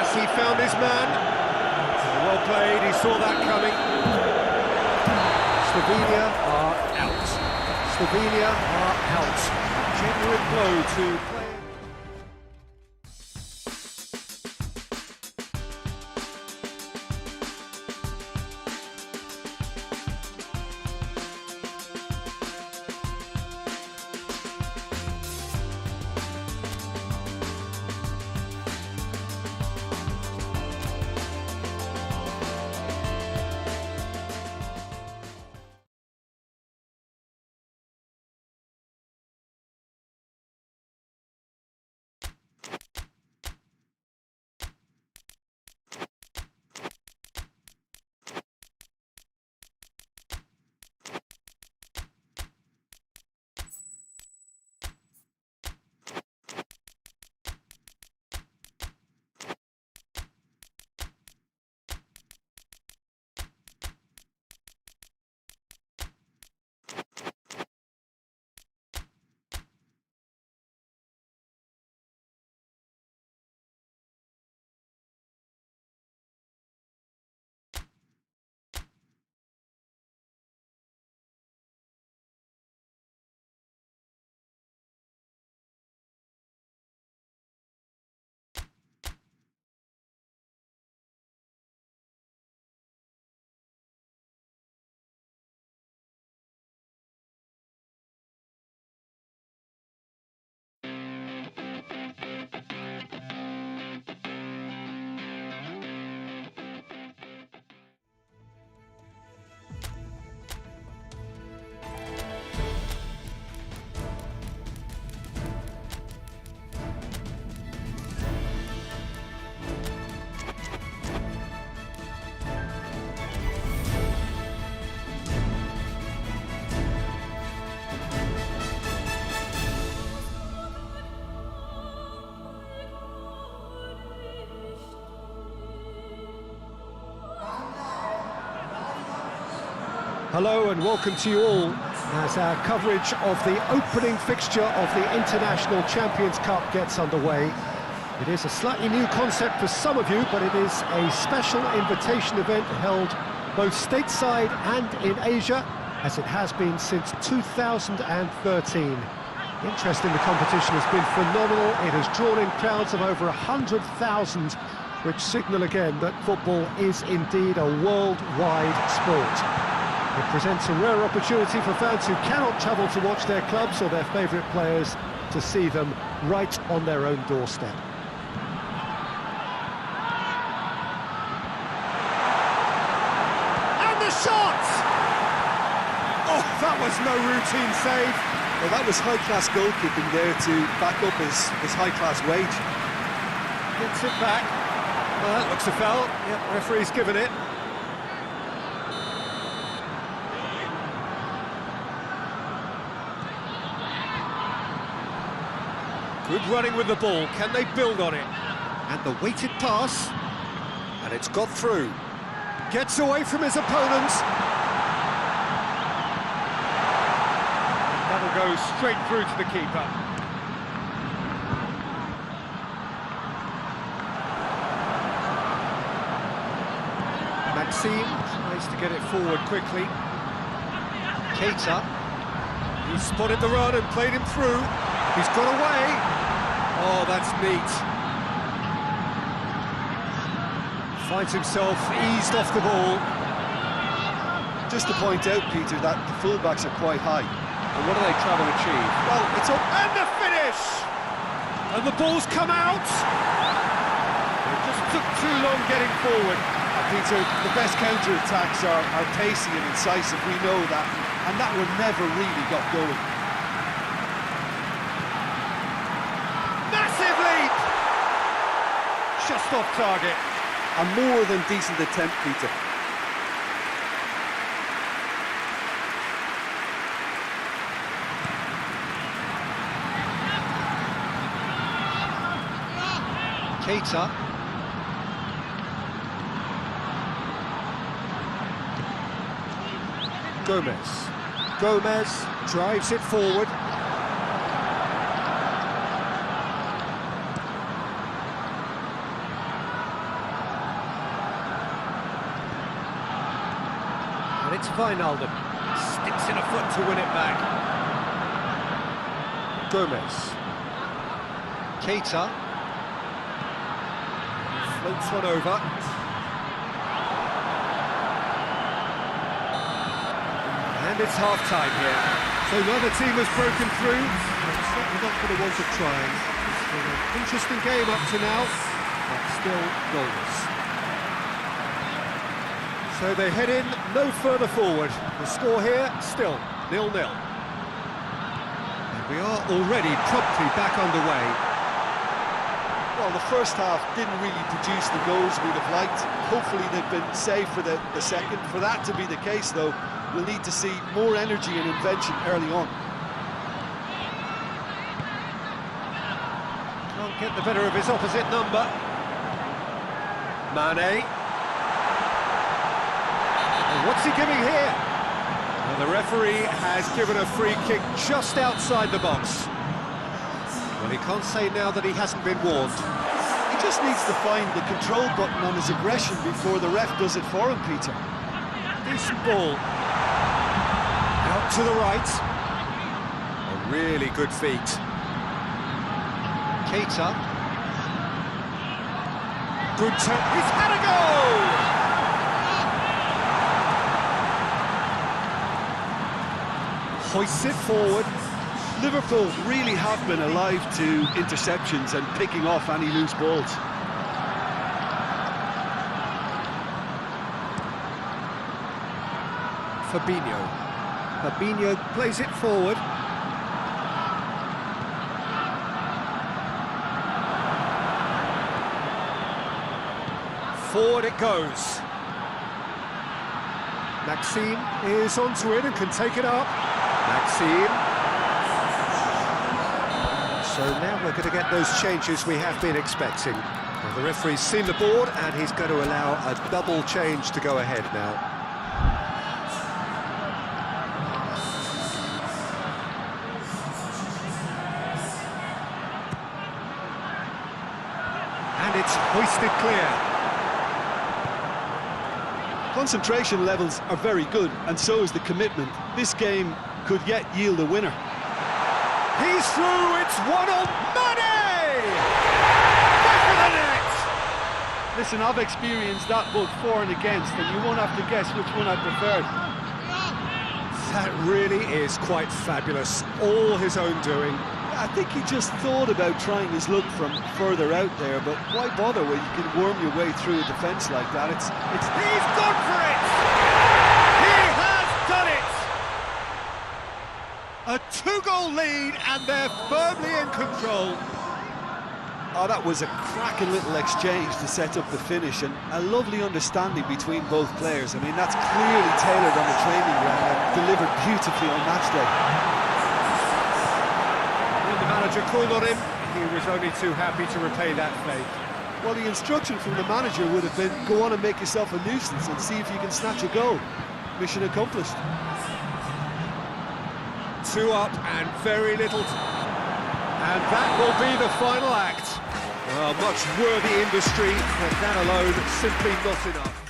Has he found his man? Well played, he saw that coming. Slovenia are out. Slovenia are out. Genuine blow to play. Hello and welcome to you all as our coverage of the opening fixture of the International Champions Cup gets underway. It is a slightly new concept for some of you, but it is a special invitation event held both stateside and in Asia, as it has been since 2013. Interest in the competition has been phenomenal. It has drawn in crowds of over 100,000, which signal again that football is indeed a worldwide sport. It presents a rare opportunity for fans who cannot travel to watch their clubs or their favourite players to see them right on their own doorstep. And the shot! Oh, that was no routine save. Well, that was high-class goalkeeping there to back up his high-class wage. Gets it back. Well, that looks a foul. Yep, referee's given it. Good running with the ball. Can they build on it? And the weighted pass. And it's got through. Gets away from his opponent. That'll go straight through to the keeper. Maxime tries to get it forward quickly. Keita. He spotted the run and played him through. He's got away. Oh, that's neat. Finds himself eased off the ball. Just to point out, Peter, that the fullbacks are quite high. And what do they try to achieve? Well, it's up. And the finish! And the ball's come out! It just took too long getting forward. Peter, the best counter-attacks are pacey and incisive, we know that, and that one never really got going. Massive leap! Just off target. A more than decent attempt, Peter. Keita. Gomez drives it forward. And it's Wijnaldum. Sticks in a foot to win it back. Gomez. Keita. Floats one over. And it's half-time here. So neither team has broken through. It's certainly not for the want of trying. It's been an interesting game up to now, but still goalless. So they head in no further forward. The score here, still 0-0. And we are already promptly back underway. Well, the first half didn't really produce the goals we'd have liked. Hopefully they've been saved for the second. For that to be the case, though, we'll need to see more energy and invention early on. Can't get the better of his opposite number. Mane. And what's he giving here? Well, the referee has given a free kick just outside the box. Well, he can't say now that he hasn't been warned. He just needs to find the control button on his aggression before the ref does it for him, Peter. Decent ball. Out to the right. A really good feat. Keita. Good turn. He's had a goal! Hoists it forward. Liverpool really have been alive to interceptions and picking off any loose balls. Fabinho plays it forward. Forward it goes. Maxime is onto it and can take it up. Maxime. So now we're going to get those changes we have been expecting. Well, the referee's seen the board and he's going to allow a double change to go ahead now. it's hoisted clear. Concentration levels are very good, and so is the commitment. This game could yet yield a winner. He's through, it's one on Mane! Back of the net! Listen, I've experienced that both for and against, and you won't have to guess which one I preferred. That really is quite fabulous, all his own doing. I think he just thought about trying his luck from further out there, but why bother when you can worm your way through a defence like that? He's gone for it! He has done it! A two-goal lead, and they're firmly in control. Oh, that was a cracking little exchange to set up the finish, and a lovely understanding between both players. I mean, that's clearly tailored on the training ground and delivered beautifully on match day. When the manager called on him, he was only too happy to repay that favour. Well, the instruction from the manager would have been, go on and make yourself a nuisance and see if you can snatch a goal. Mission accomplished. Two up and very little... And that will be the final act. Well, much worthy industry, but that alone simply not enough.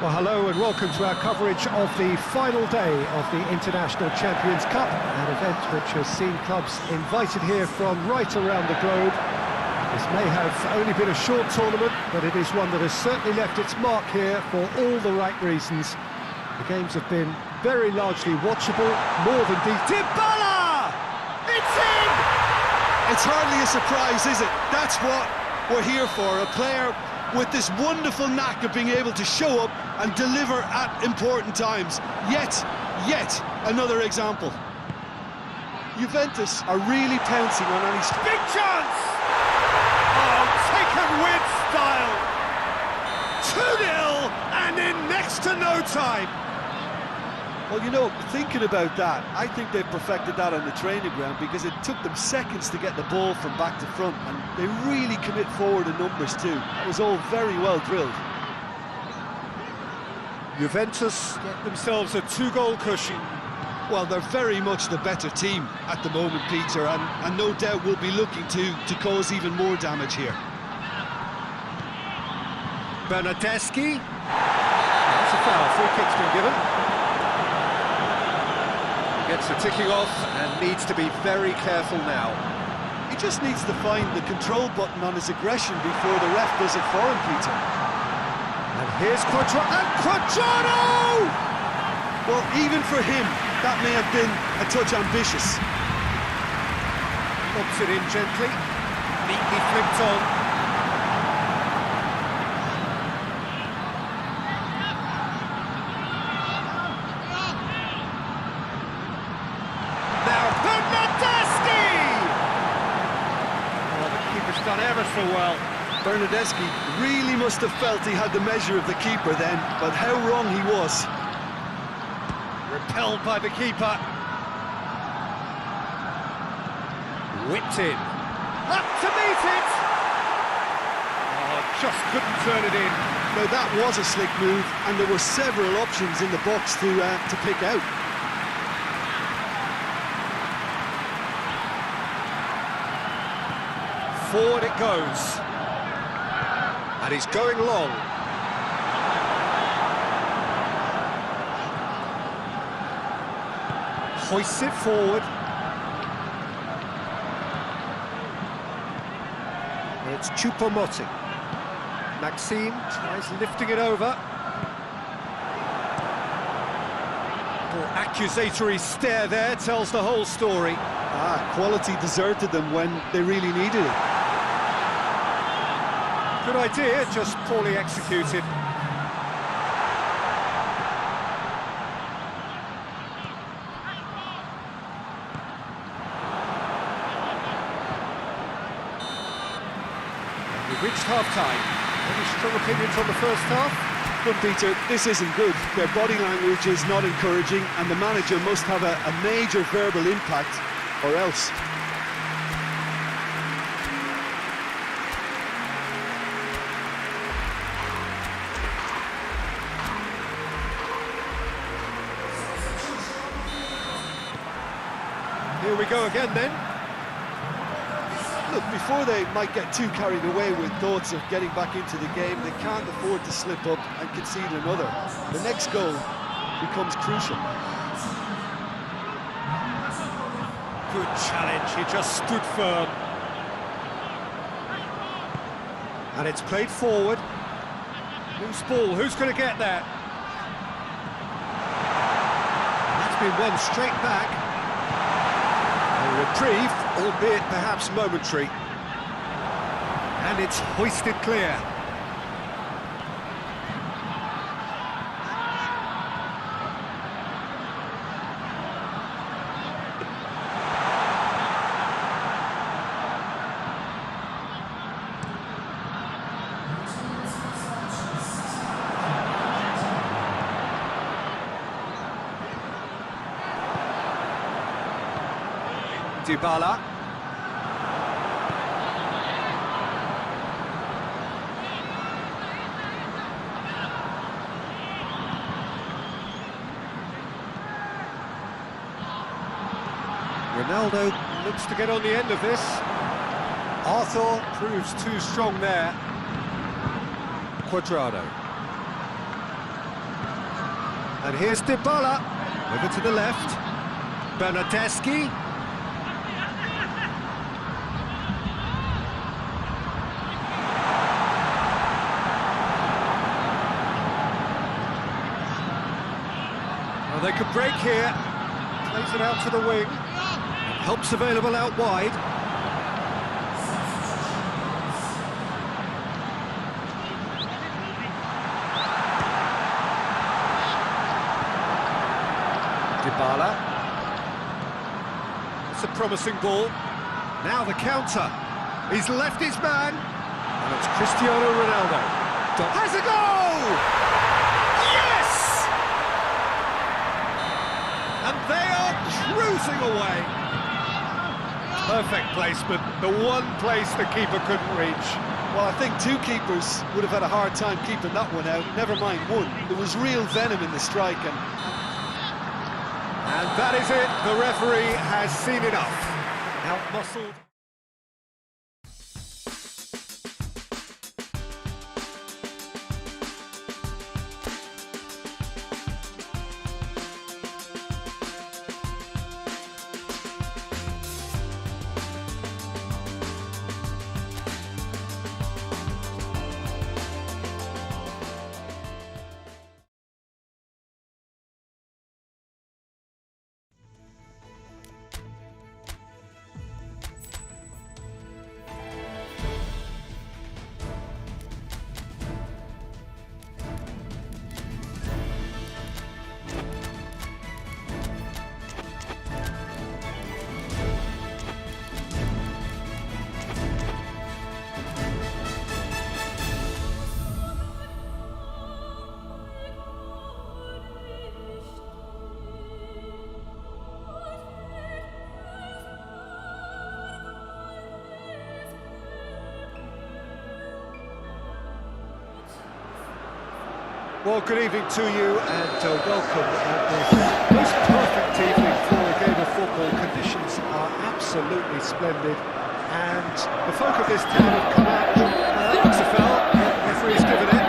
Well, hello and welcome to our coverage of the final day of the International Champions Cup, an event which has seen clubs invited here from right around the globe. This may have only been a short tournament, but it is one that has certainly left its mark here for all the right reasons. The games have been very largely watchable, more than Dybala! It's in! It's hardly a surprise, is it? That's what we're here for, a player with this wonderful knack of being able to show up and deliver at important times. Yet another example. Juventus are really pouncing on any... Big chance! Oh, taken with style! 2-0 and in next to no time. Well, you know, thinking about that, I think they've perfected that on the training ground because it took them seconds to get the ball from back to front, and they really commit forward in numbers too. That was all very well drilled. Juventus get themselves a two-goal cushion. Well, they're very much the better team at the moment, Peter, and no doubt will be looking to cause even more damage here. Bernardeschi. That's a foul. Free kick's been given. Gets the ticking off and needs to be very careful now. He just needs to find the control button on his aggression before the ref does it for him, Peter. And here's Quadrado! Well, even for him, that may have been a touch ambitious. Lobs it in gently, neatly flipped on. Done ever so well. Bernardeschi really must have felt he had the measure of the keeper then, but how wrong he was. Repelled by the keeper. Whipped in. Up to meet it! just couldn't turn it in. Now that was a slick move, and there were several options in the box to pick out. Forward it goes. And he's going long. Hoists it forward. It's Choupo-Moting. Maxime tries lifting it over. Little accusatory stare there tells the whole story. Quality deserted them when they really needed it. Good idea, just poorly executed. We've reached half-time. Any strong opinions on the first half? Look, Peter, this isn't good. Their body language is not encouraging, and the manager must have a major verbal impact, or else. Here we go again then. Look, before they might get too carried away with thoughts of getting back into the game, they can't afford to slip up and concede another. The next goal becomes crucial. Good challenge, he just stood firm. And it's played forward. Loose ball, who's going to get that? That's been won straight back. A reprieve, albeit perhaps momentary. And it's hoisted clear. Dybala. Ronaldo looks to get on the end of this. Arthur proves too strong there. Cuadrado. And here's Dybala. Over to the left. Bernardeschi. Well, they could break here. Plays it out to the wing. Help's available out wide. Dybala. It's a promising ball. Now the counter. He's left his man. And it's Cristiano Ronaldo. Has a goal! Yes! And they are cruising away. Perfect placement, the one place the keeper couldn't reach. Well, I think two keepers would have had a hard time keeping that one out, never mind one. There was real venom in the strike, and that is it, the referee has seen enough. Out-muscled. Well, good evening to you and welcome at this most perfect evening for a game of football. Conditions are absolutely splendid and the folk of this town have come out. That looks a foul. The referee's given it.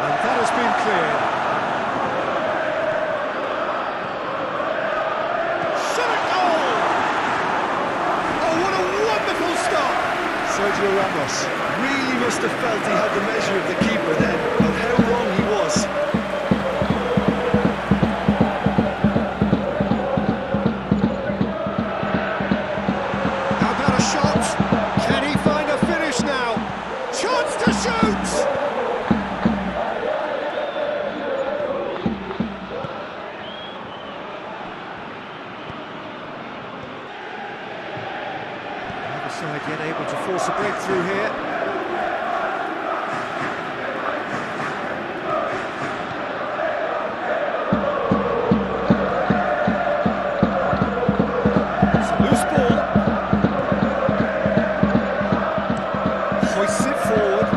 And that has been cleared. Sergio Ramos really must have felt he had the measure of the keeper then, and how wrong he was. How about a shot? Can he find a finish now? Chance to shoot! Side yet able to force a breakthrough here. It's a loose ball. Hoists it forward.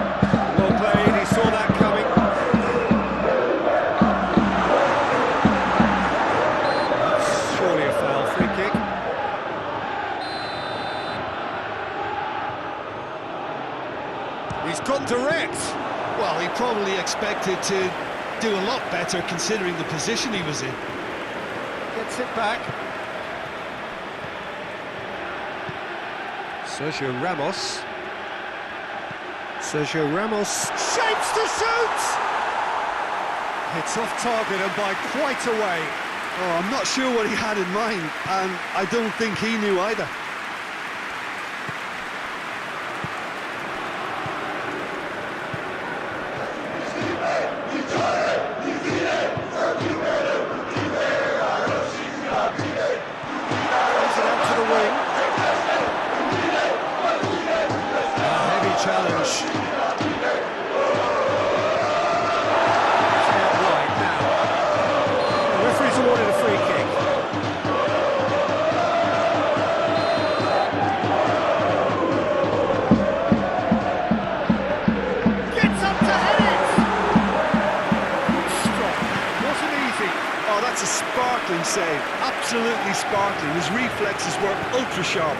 Well played, he saw that coming. That's surely a foul, free kick. He's gone direct. Well, he probably expected to do a lot better considering the position he was in. Gets it back. Sergio Ramos. Sergio Ramos shapes to shoot! It's off target and by quite a way. Oh, I'm not sure what he had in mind, and I don't think he knew either. Challenge. It's out wide now. The referee's awarded a free kick. Gets up to head it! Stop. Wasn't easy. Oh, that's a sparkling save. Absolutely sparkling. His reflexes were ultra sharp.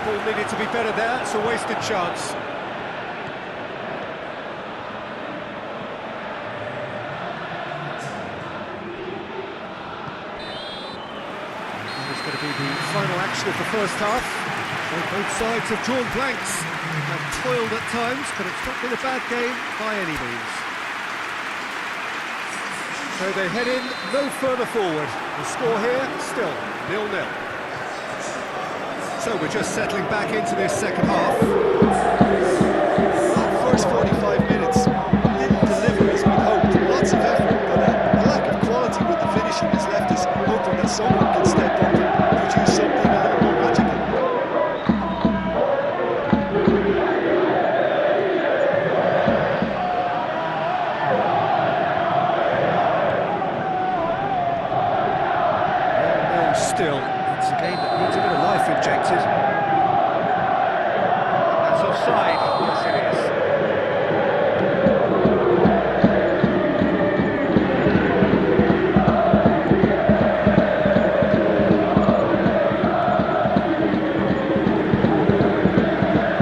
Ball needed to be better there, it's a wasted chance. That is going to be the final action of the first half. So both sides have drawn blanks and toiled at times, but it's not been a bad game by any means. So they head in no further forward. The score here, still 0-0. So we're just settling back into this second half. That first 45 minutes didn't deliver as we'd hoped. Lots of effort, but a lack of quality with the finishing has left us hoping that someone can step up and produce something a little more magical. Still, it's a game that needs a bit of life injected. That's offside. Yes, it is.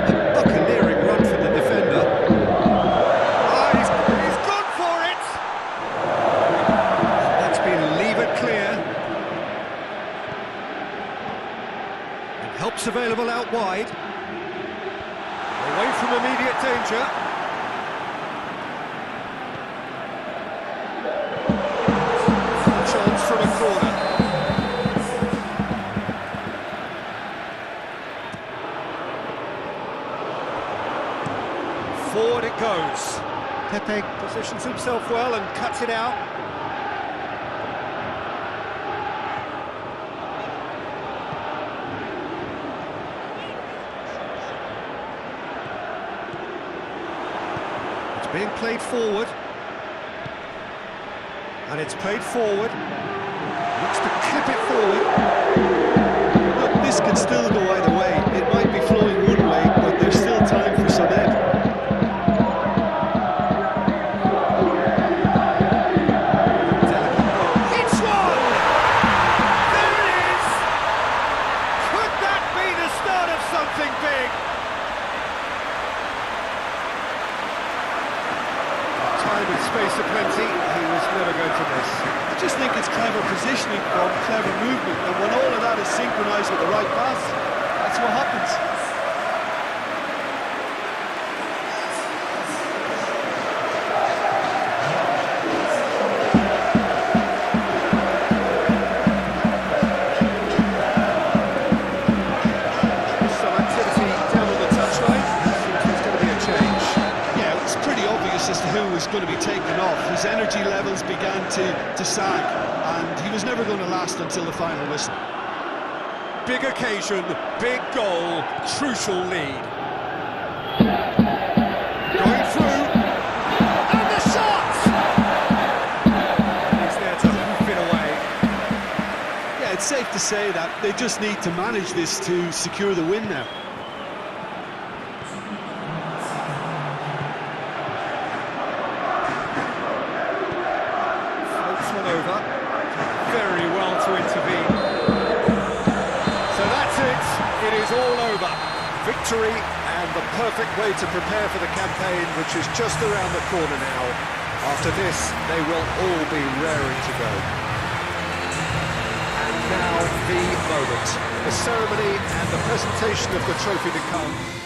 A buccaneering run from the defender. Oh, he's gone for it! That's been levered clear. Help's available out wide. Away from immediate danger. Chance from a corner. Forward it goes. Pepe positions himself well and cuts it out. Being played forward, and it's played forward. Looks to clip it forward. Look, this could still go either way. It might be flowing one way, but there's still time for some ebb. It's one! There it is! Could that be the start of something big? Time and space aplenty, he was never going to miss. I just think it's clever positioning from clever movement, and when all of that is synchronised with the right pass, that's what happens. Some activity down on the touchline. Seems there's going to be a change. Yeah, it's pretty obvious as to who was going to be taken off. His energy levels began to sag, and he was never going to last until the final whistle. Big occasion, big goal, crucial lead. Going through, and the shot! He's there to hoof it away. Yeah, it's safe to say that they just need to manage this to secure the win now. Floats one over. Very well to intervene. So that's it. It is all over. Victory and the perfect way to prepare for the campaign, which is just around the corner now. After this, they will all be raring to go. And now the moment. The ceremony and the presentation of the trophy to come.